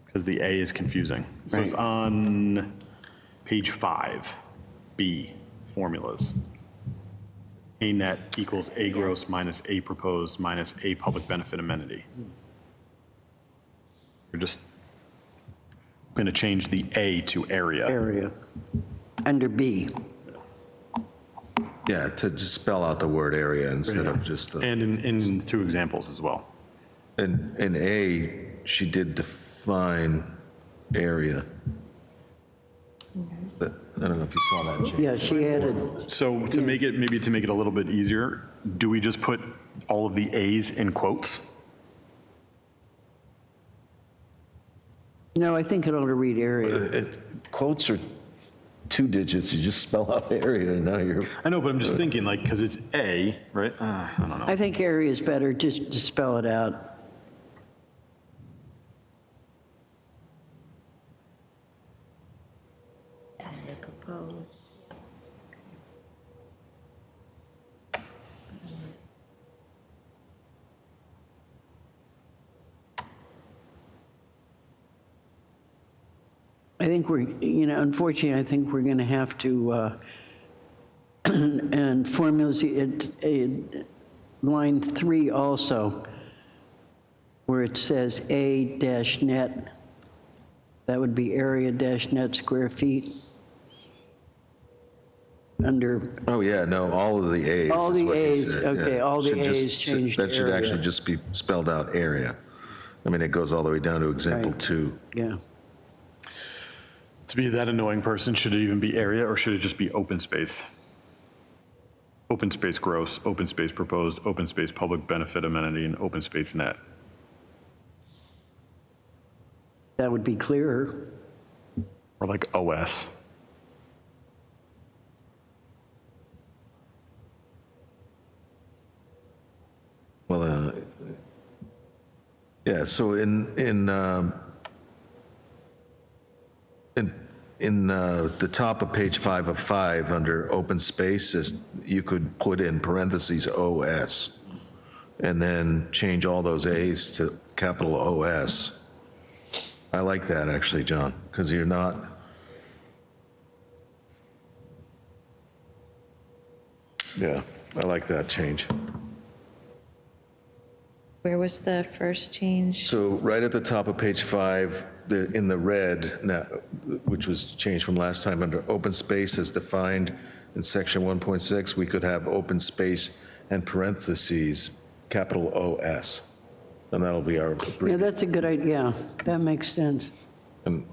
Because the A is confusing. So it's Right. on page 5, B, formulas. A net equals A gross minus A proposed minus A public benefit amenity. You're just going to change the A to area. area, under B. Yeah, to just spell out the word area instead of just the. And in 2 examples as well. In A, she did define area. But I don't know if you saw that change. Yeah, she added, So to make it, maybe to make it a little bit easier, do we just put all of the A's in quotes? no, I think it ought to read area. Quotes are 2 digits, you just spell out area, and now you're. I know, but I'm just thinking like, because it's A, right? I don't know. I think area is better, just to spell it out. Yes. I think unfortunately, I think we're going to have to, and formulas, line 3 also, where it says A dash net, that would be area dash net square feet. Under, Oh, yeah, no, all of the A's All is the what he A's, said, okay, yeah. all the Should just A's sit- changed to That should area. actually just be spelled out area. I mean, it goes all the way down to example Right. 2. yeah. To be that annoying person, should it even be area or should it just be open space? Open space gross, open space proposed, open space public benefit amenity, and open space net. That would be clearer. Or like OS. Well, yeah, so in the top of page 5 of 5, under open spaces, you could put in parentheses OS, and then change all those A's to capital OS. I like that, actually, John, because you're not, yeah, I like that change. Where was the first change? So right at the top of page 5, in the red, now, which was changed from last time, under open space as defined in section 1.6, we could have open space and parentheses, capital OS. And that'll be our, Yeah, that's a good idea. That makes sense. and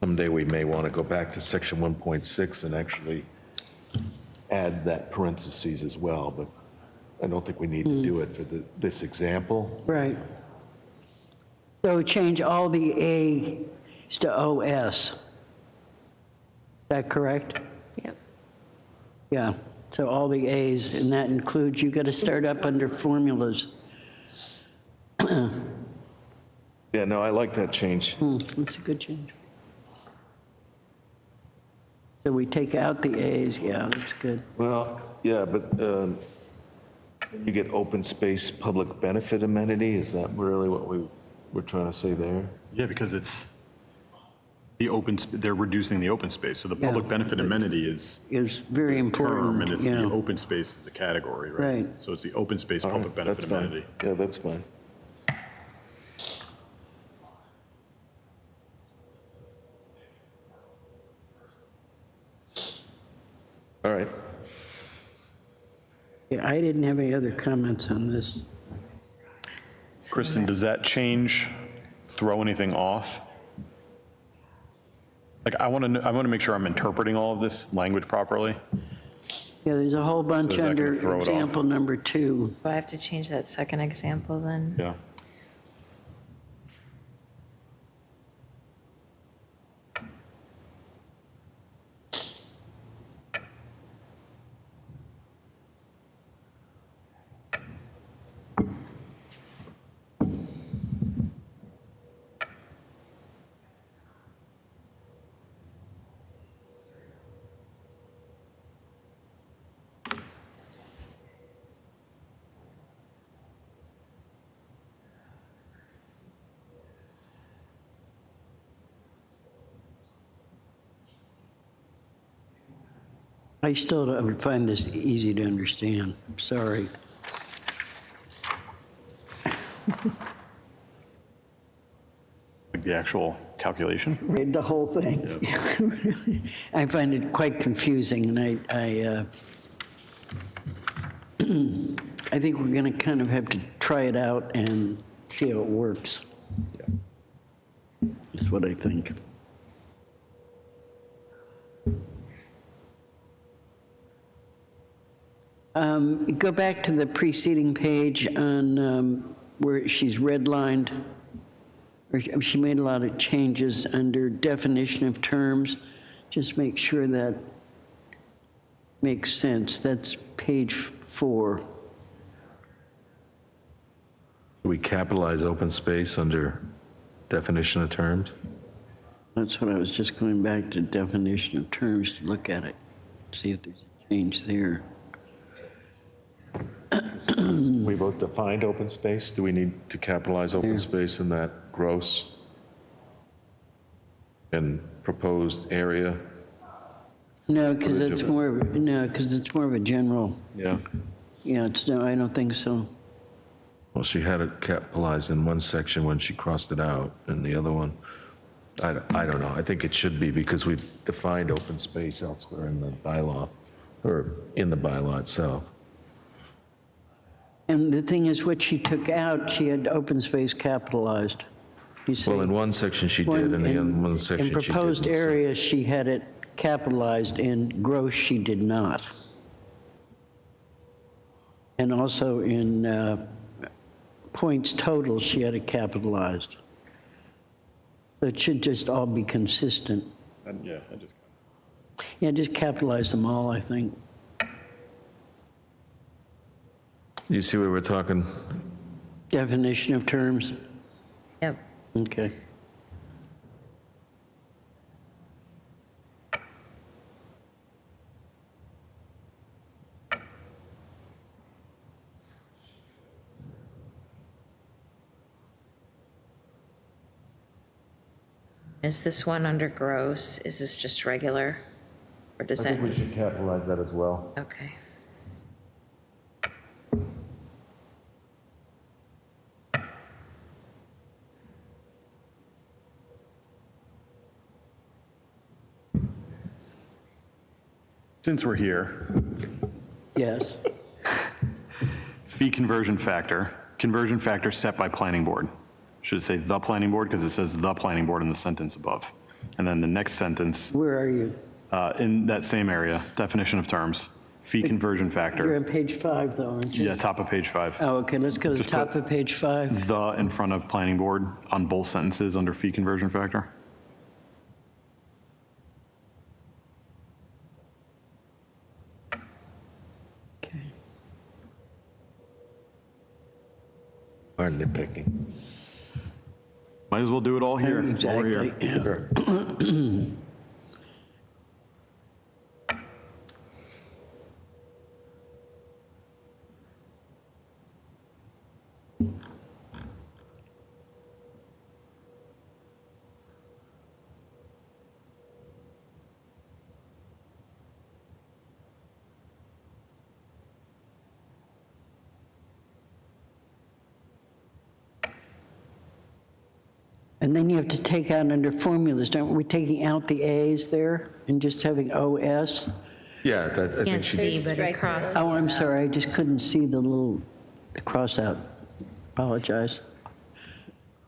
someday we may want to go back to section 1.6 and actually add that parentheses as well, but I don't think we need to do it for this example. Right. So change all the A's to OS. Is that correct? Yep. Yeah, so all the A's, and that includes, you got to start up under formulas. Yeah, no, I like that change. That's a good change. So we take out the A's, yeah, that's good. Well, yeah, but you get open space public benefit amenity, is that really what we're trying to say there? Yeah, because it's the they're reducing the open space. So the Yeah. public benefit amenity is Is very term, important, and it's yeah. the open space is the category, right? Right. So it's the open space public benefit That's fine. amenity. Yeah, that's fine. All right. Yeah, I didn't have any other comments on this. Kristen, does that change throw anything off? Like, I want to make sure I'm interpreting all of this language properly. Yeah, there's a whole bunch is that gonna under throw it off? example number 2. Do I have to change that second example then? Yeah. I still don't find this easy to understand. Sorry. Like the actual calculation? Read the whole thing. I find it quite confusing, and I think we're going to kind of have to try it out and see how it works. That's what I think. Go back to the preceding page on where she's redlined, or she made a lot of changes under definition of terms. Just make sure that makes sense. That's page 4. We capitalize open space under definition of terms? That's what I was just going back to definition of terms to look at it, see if there's a change there. We both defined open space. Do we need to capitalize open space in that gross and proposed area? No, because it's more of, no, because it's more of a general, Yeah. yeah, it's, no, I don't think so. Well, she had it capitalized in one section when she crossed it out, and the other one, I don't know. I think it should be because we've defined open space elsewhere in the bylaw, or in the bylaw itself. And the thing is, what she took out, she had open space capitalized. You see? Well, in one section she did, and in one section she In didn't. proposed so- areas, she had it capitalized, in gross, she did not. And also in points total, she had it capitalized. So it should just all be consistent. Yeah, I just. Yeah, just capitalize them all, I think. You see where we're talking? Definition of terms, Yep. okay. Is this one under gross? Is this just regular? Or does that? should capitalize that as well. Okay. Since we're here, Yes, fee conversion factor set by planning board. Should it say the planning board? Because it says the planning board in the sentence above. And then the next sentence, where are you? in that same area, definition of terms, fee conversion You're factor. on page 5, though, aren't you? Yeah, top of page 5. Oh, okay, let's go to the Just top put- of page 5. The in front of planning board on both sentences under fee conversion factor. Okay. Or nitpicking. Might as well do it all here. while we're here. Exactly, yeah. Sure. And then you have to take out under formulas, don't we, taking out the A's there and just having OS? Yeah, that, I think Can't she see, did. but it Strike crosses. Oh, I'm sorry, I just couldn't see the little cross out. Apologize.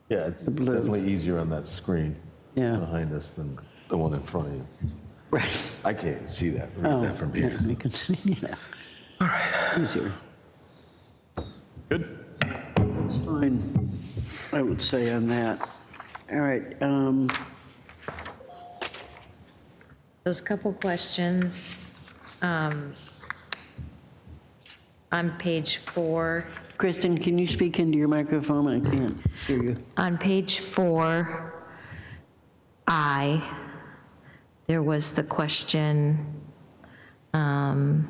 Yeah, it's blue. definitely easier on that screen Yeah. behind us than the one in front of you. Right. I can't even see that, Oh, read that from yeah, here. you can see, yeah. All right. Easier. Good. It's fine, I would say on that. All right, Those couple questions. On page 4, Kristen, can you speak into your microphone? I can't hear you. on page 4, there was the question, the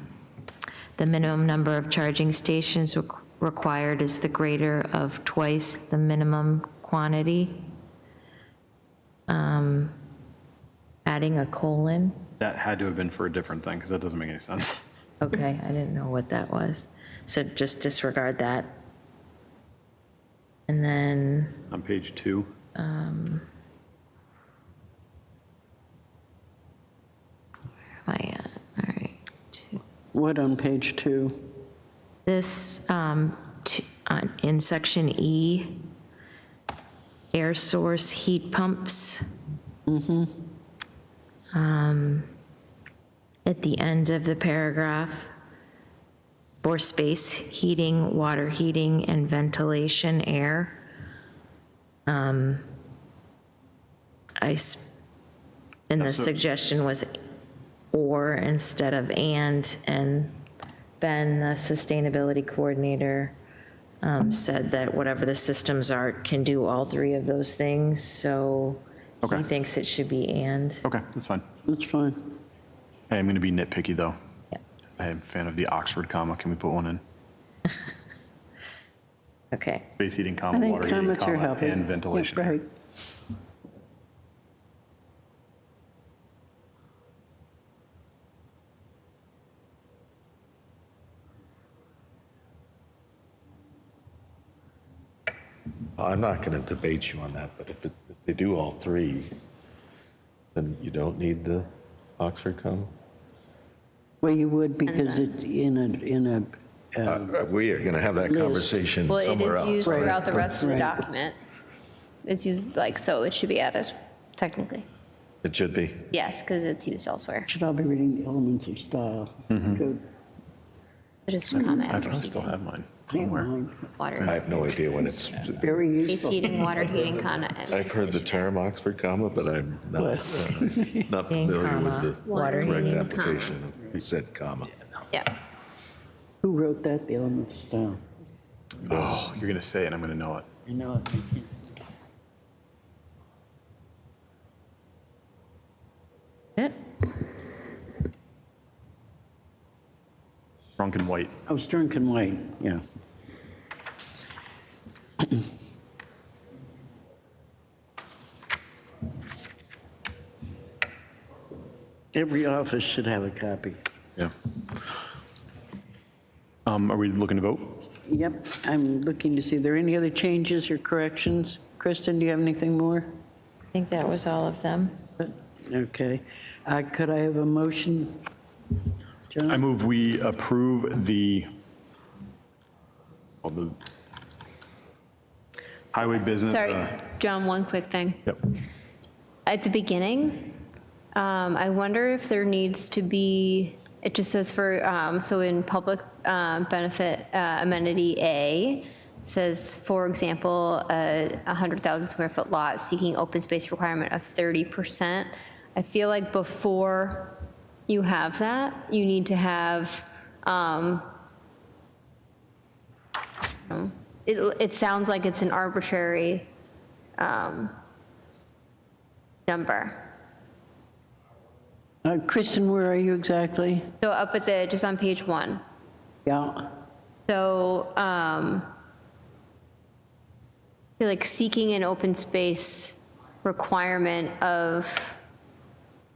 minimum number of charging stations required is the greater of twice the minimum quantity. adding a colon? That had to have been for a different thing, because that doesn't make any sense. Okay, I didn't know what that was. So just disregard that. And then, On page 2. where am I at? All right. What on page 2? This, in section E, air source heat pumps. At the end of the paragraph, for space heating, water heating, and ventilation air. And the suggestion was or instead of and Ben, the sustainability coordinator, said that whatever the systems are can do all three of those things, so Okay. he thinks it should be and. Okay, that's fine. That's fine. Hey, I'm going to be nitpicky, though. Yeah. I am a fan of the Oxford comma. Can we put one in? Okay, Space heating, I comma, think water heating, comments are comma, helping. and ventilation. Yeah, right. I'm not going to debate you on that, but if they do all three, then you don't need the Oxford comma? Well, you would because it's in a, We are going to have that Liz. conversation Well, it somewhere is else. used Right. throughout the rest of the Right. document. It's used like, so it should be added, technically. It should be. Yes, because it's used elsewhere. should all be reading the elements of style. Good. Just a comment. I probably still have mine somewhere. I Water, have no idea when it's, Very space useful. heating, water heating, kind of. I've heard the term Oxford comma, but I'm not Heating, familiar comma, with the water correct heating, application. We said comma. Yeah. Who wrote that, the elements of style? Oh, you're going to say it, I'm going to know it. I know it. it, Drunk and white. Oh, Stern and White, yeah. Every office should have a copy. Yeah. Are we looking to vote? Yep, I'm looking to see, are there any other changes or corrections? Kristen, do you have anything more? I think that was all of them. Okay. Could I have a motion? John? I move we approve the highway business. Sorry, John, one quick thing. Yep. At the beginning, I wonder if there needs to be, it just says for, so in public benefit amenity A, says, for example, a 100,000 square foot lot seeking open space requirement of 30%. I feel like before you have that, you need to have, it sounds like it's an arbitrary number. Kristen, where are you exactly? So up at the, just on page 1. Yeah. So, I feel like seeking an open space requirement of,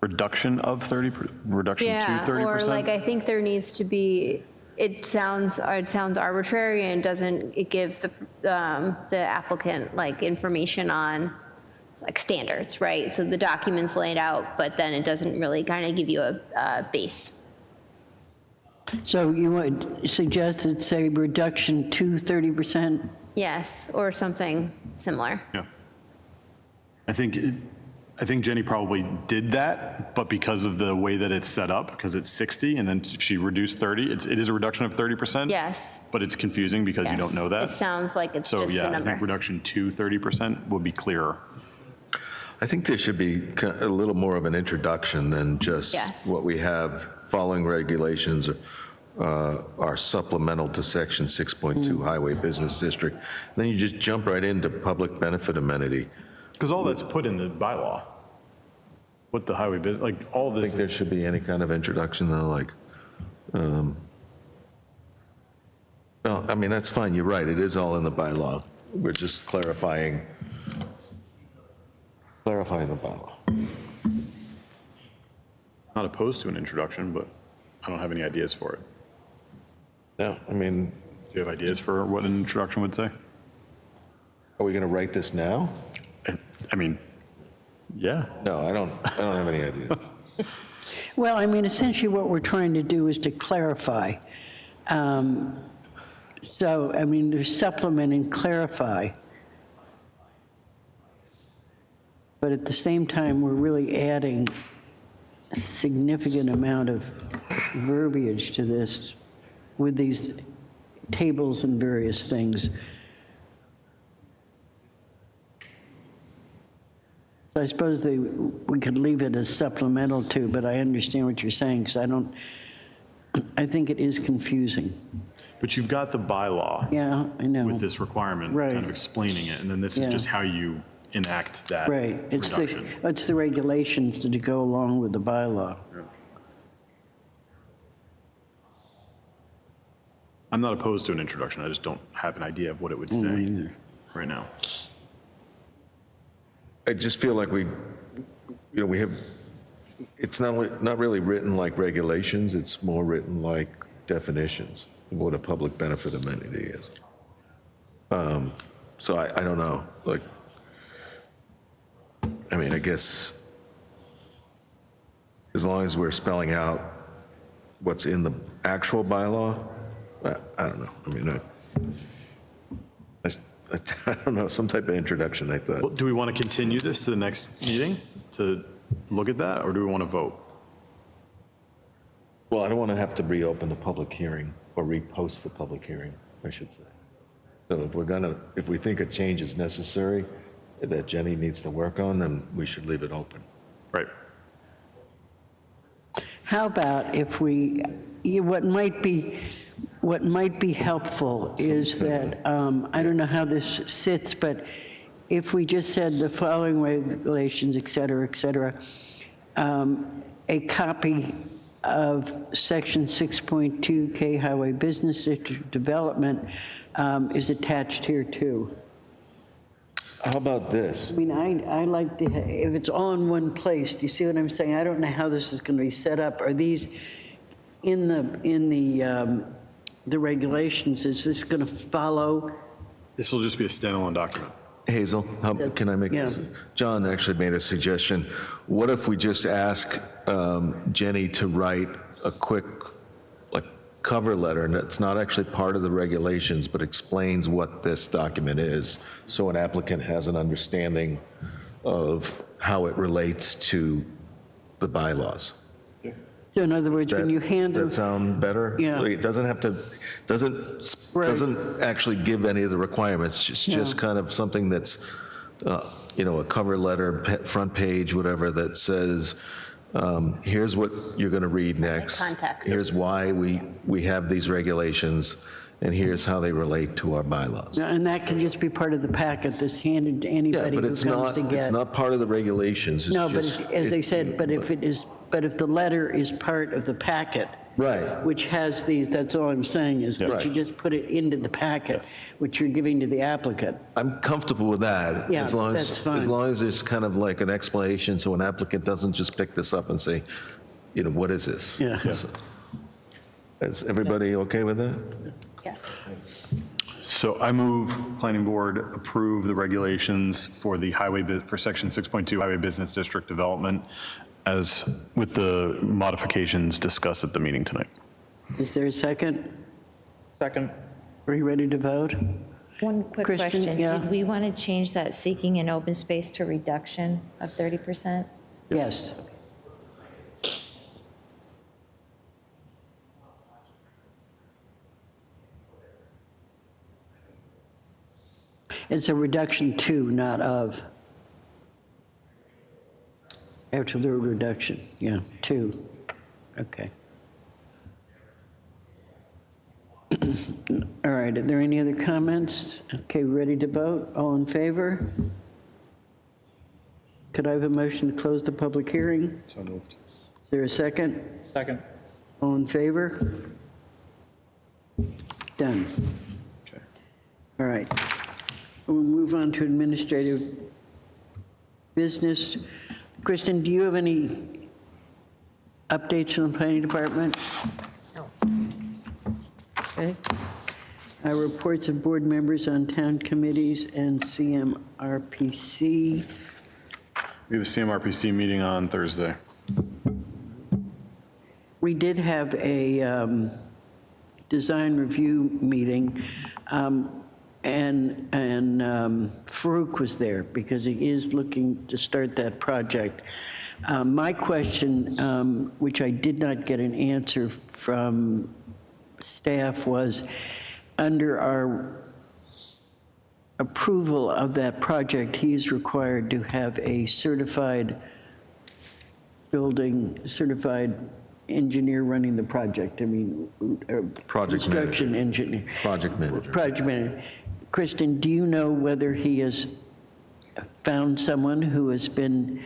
Reduction of 30, reduction to 30%? or like, I think there needs to be, it sounds arbitrary and doesn't it give the applicant like information on like standards, right? So the document's laid out, but then it doesn't really kind of give you a base. So you would suggest it say reduction to 30%? Yes, or something similar. Yeah. I think Jenny probably did that, but because of the way that it's set up, because it's 60 and then she reduced 30, it is a reduction of 30%. Yes. But it's confusing because you don't Yes. know that. It sounds like it's So just the yeah, I number. think reduction to 30% would be clearer. I think there should be a little more of an introduction than just Yes. what we have. Following regulations are supplemental to section 6.2 Highway Business District. Then you just jump right into public benefit amenity. Because all that's put in the bylaw. What the highway business, like all I think this, there should be any kind of introduction though, like, well, I mean, that's fine, you're right, it is all in the bylaw. We're just clarifying the bylaw. Not opposed to an introduction, but I don't have any ideas for it. No, I mean, Do you have ideas for what an introduction would say? are we going to write this now? I mean, yeah. No, I don't have any ideas. Well, I mean, essentially what we're trying to do is to clarify. So, I mean, there's supplement and clarify. But at the same time, we're really adding a significant amount of verbiage to this with these tables and various things. So I suppose we could leave it as supplemental too, but I understand what you're saying, because I think it is confusing. But you've got the bylaw Yeah, I know. with this requirement, Right. kind of explaining it, and then this Yeah. is just how you enact that Right, reduction. it's the regulations that go along with the bylaw. I'm not opposed to an introduction, I just don't have an idea of what it would say right now. I just feel like we have, it's not really written like regulations, it's more written like definitions of what a public benefit amenity is. So I don't know, like, I mean, I guess as long as we're spelling out what's in the actual bylaw, I don't know. I mean, I don't know, some type of introduction, I thought. Well, do we want to continue this to the next meeting to look at that, or do we want to vote? Well, I don't want to have to reopen the public hearing or repost the public hearing, I should say. So if we think a change is necessary that Jenny needs to work on, then we should leave it open. Right. How about if what might be helpful is that, I don't know how this sits, but if we just said the following regulations, et cetera, a copy of section 6.2 K Highway Business District Development is attached here too. How about this? I mean, I like to, if it's all in one place, do you see what I'm saying? I don't know how this is going to be set up. Are these in the regulations? Is this going to follow? This will just be a standalone document. Hazel, can I make this? Yeah. John actually made a suggestion. What if we just ask Jenny to write a quick, like, cover letter, and it's not actually part of the regulations, but explains what this document is, so an applicant has an understanding of how it relates to the bylaws? So in other words, when you handle, Does that sound better? Yeah. Like, it doesn't have to, doesn't actually give any of the requirements, just kind of something that's, a cover letter, front page, whatever, that says, here's what you're going to read next. Context. Here's why we have these regulations, and here's how they relate to our bylaws. and that can just be part of the packet that's handed to Yeah, anybody but who it's comes to get. it's not part of the regulations. It's No, but just- as they said, but if the letter is part of the packet. Right. Which has these, that's all I'm saying, is that you Right. just put it into the packet, which you're giving to the applicant. I'm comfortable with that. Yeah, as long as, that's fine. As long as there's kind of like an explanation, so an applicant doesn't just pick this up and say, what is this? Yeah. So, is everybody okay with that? Yes. So I move planning board approve the regulations for the for section 6.2 highway business district development as with the modifications discussed at the meeting tonight. Is there a second? Second. Are you ready to vote? One quick Christian, question. yeah. Did we want to change that seeking an open space to reduction of 30%? Yes. It's a reduction to, not of. After the reduction, yeah, to. Okay. All right, are there any other comments? Okay, ready to vote? All in favor? Could I have a motion to close the public hearing? So moved. Is there a second? Second. All in favor? Done. Okay. All right. We'll move on to administrative business. Kristen, do you have any Updates from the planning department? No. Okay. Reports of board members on town committees and CMRPC. We have a CMRPC meeting on Thursday. We did have a design review meeting, and Farouk was there because he is looking to start that project. My question, which I did not get an answer from staff, was under our approval of that project, he's required to have a certified engineer running the project. I mean, Project construction engineer. Project manager. Project manager. Kristen, do you know whether he has found someone who has been,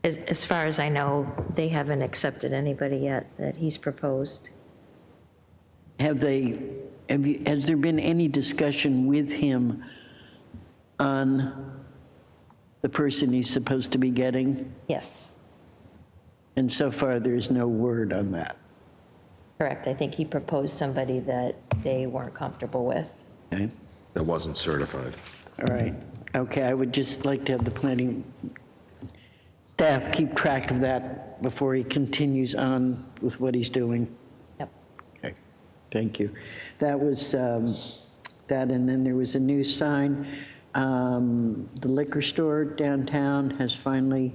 As far as I know, they haven't accepted anybody yet that he's proposed. has there been any discussion with him on the person he's supposed to be getting? Yes, And so far, there's no word on that. correct. I think he proposed somebody that they weren't comfortable with. Okay, That wasn't certified. all right. Okay, I would just like to have the planning staff keep track of that before he continues on with what he's doing. Yep. Okay, thank you. That was that, and then there was a new sign. The liquor store downtown has finally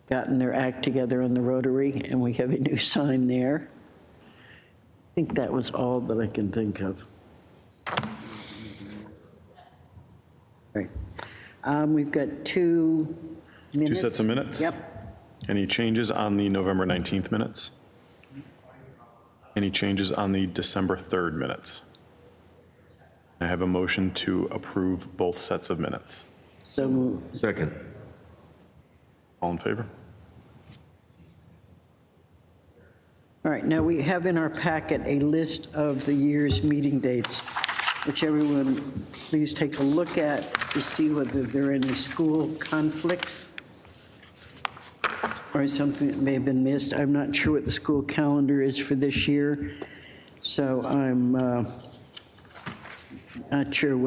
gotten their act together on the Rotary, and we have a new sign there. I think that was all that I can think of. Right. We've got 2 minutes. 2 sets of minutes? Yep. Any changes on the November 19th minutes? Any changes on the December 3rd minutes? I have a motion to approve both sets of minutes. So moved. Second. All in favor? All right, now we have in our packet a list of the year's meeting dates, which everyone please take a look at to see whether there are any school conflicts or something that may have been missed. I'm not sure what the school calendar is for this year, so I'm not sure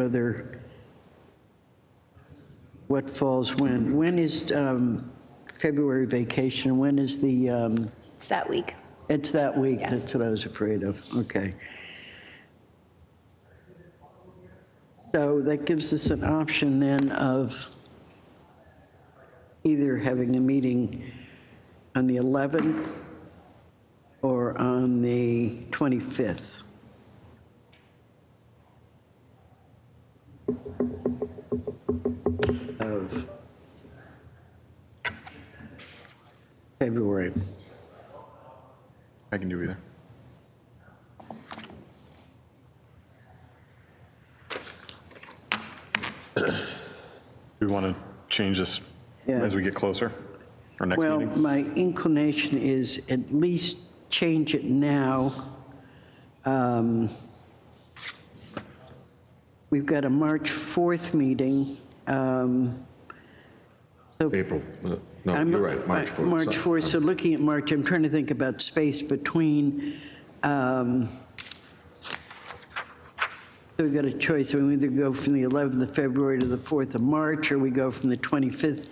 what falls when. When is February vacation? When is the, It's that week. it's that week? Yes. That's what I was afraid of. Okay. So that gives us an option then of either having a meeting on the 11th or on the 25th. Of February. I can do either. Do we want to change this Yeah. as we get closer? Our next Well, meeting? my inclination is at least change it now. We've got a March 4th meeting. April. No, you're right, March 4th. March 4th, so looking at March, I'm trying to think about space between, so we've got a choice. We either go from the 11th of February to the 4th of March, or we go from the 25th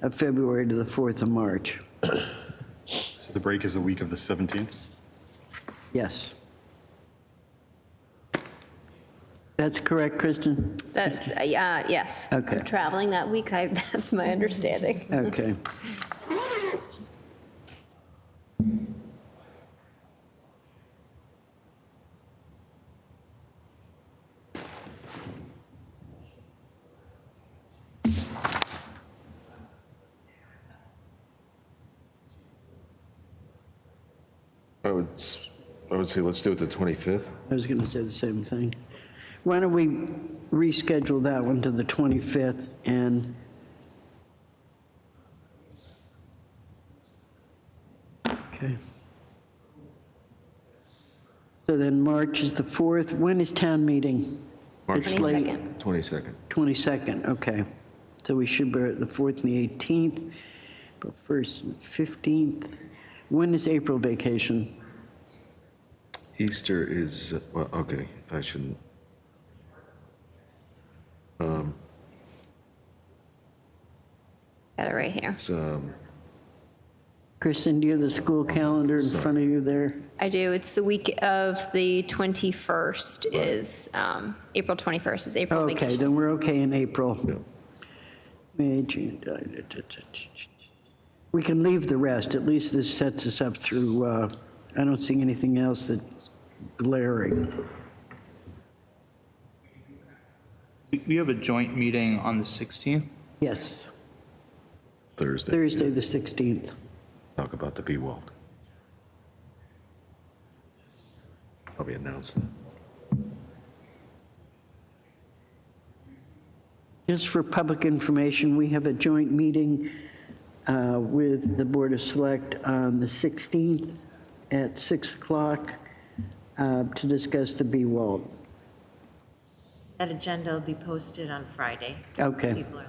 of February to the 4th of March. So the break is the week of the 17th? Yes. That's correct, Kristen? That's, yes. Okay. I'm traveling that week, that's my understanding. Okay. I would say let's do it the 25th. I was going to say the same thing. Why don't we reschedule that one to the 25th, and okay. So then March is the 4th. When is town meeting? March It's late. 22nd. 22nd. 22nd, okay. So we should be at the 4th and the 18th. April 1st and 15th. When is April vacation? Easter is, well, okay, I shouldn't. Got it right here. It's, Kristen, do you have the school calendar in front of you there? I do. It's the week of the 21st is, April 21st is April Okay, vacation. then we're okay in April. Yeah. May, June. We can leave the rest. At least this sets us up through, I don't see anything else that's glaring. We have a joint meeting on the 16th. Yes, Thursday. Thursday, the 16th. Talk about the B-Wald. I'll be announcing. Just for public information, we have a joint meeting with the Board of Select on the 16th at 6 o'clock to discuss the B-Wald. That agenda will be posted on Friday. Okay, People are-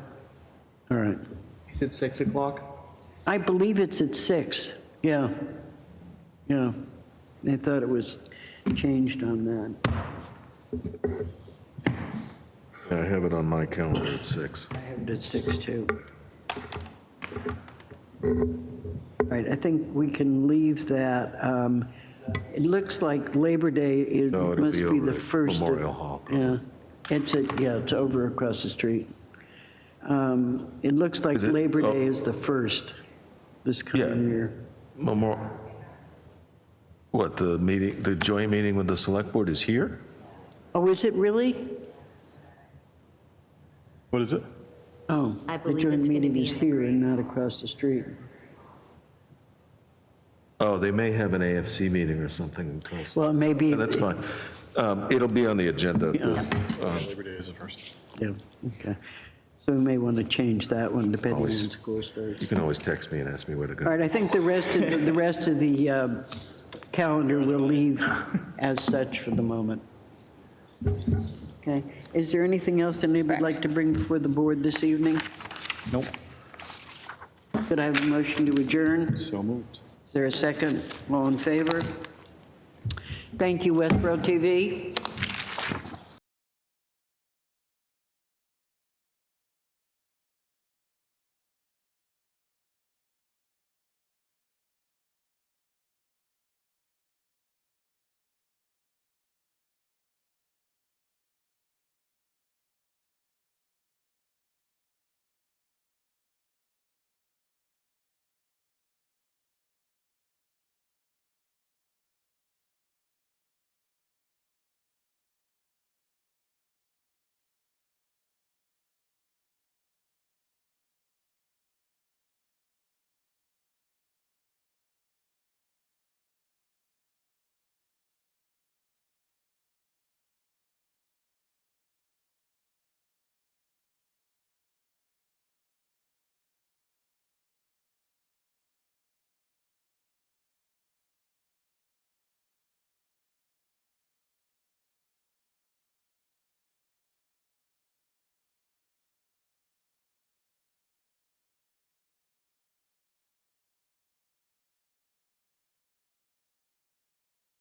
all right. Is it 6 o'clock? I believe it's at 6, yeah. Yeah, they thought it was changed on that. Yeah, I have it on my calendar at 6. I have it at 6 too. All right, I think we can leave that. It looks like Labor Day No, it'll must be be over the at first. Memorial Hall, Yeah, it's over across the street. It looks like Is it? Labor Day Oh. is the first this Yeah. coming year. What, the meeting, the joint meeting with the select board is here? Oh, is it really? What is it? Oh. I believe The joint it's gonna meeting be is in the here and not across the street. Oh, they may have an AFC meeting or something. across- Well, maybe. Yeah, that's fine. It'll be on the agenda. Labor Day is the first. Yeah, okay. So we may want to change that one depending on when Always. school starts. You can always text me and ask me where to All go. right, I think the rest of the calendar will leave as such for the moment. Okay, is there anything else that anybody would like to bring before the board this evening? Nope. Could I have a motion to adjourn? So moved. Is there a second? All in favor? Thank you, Westborough TV.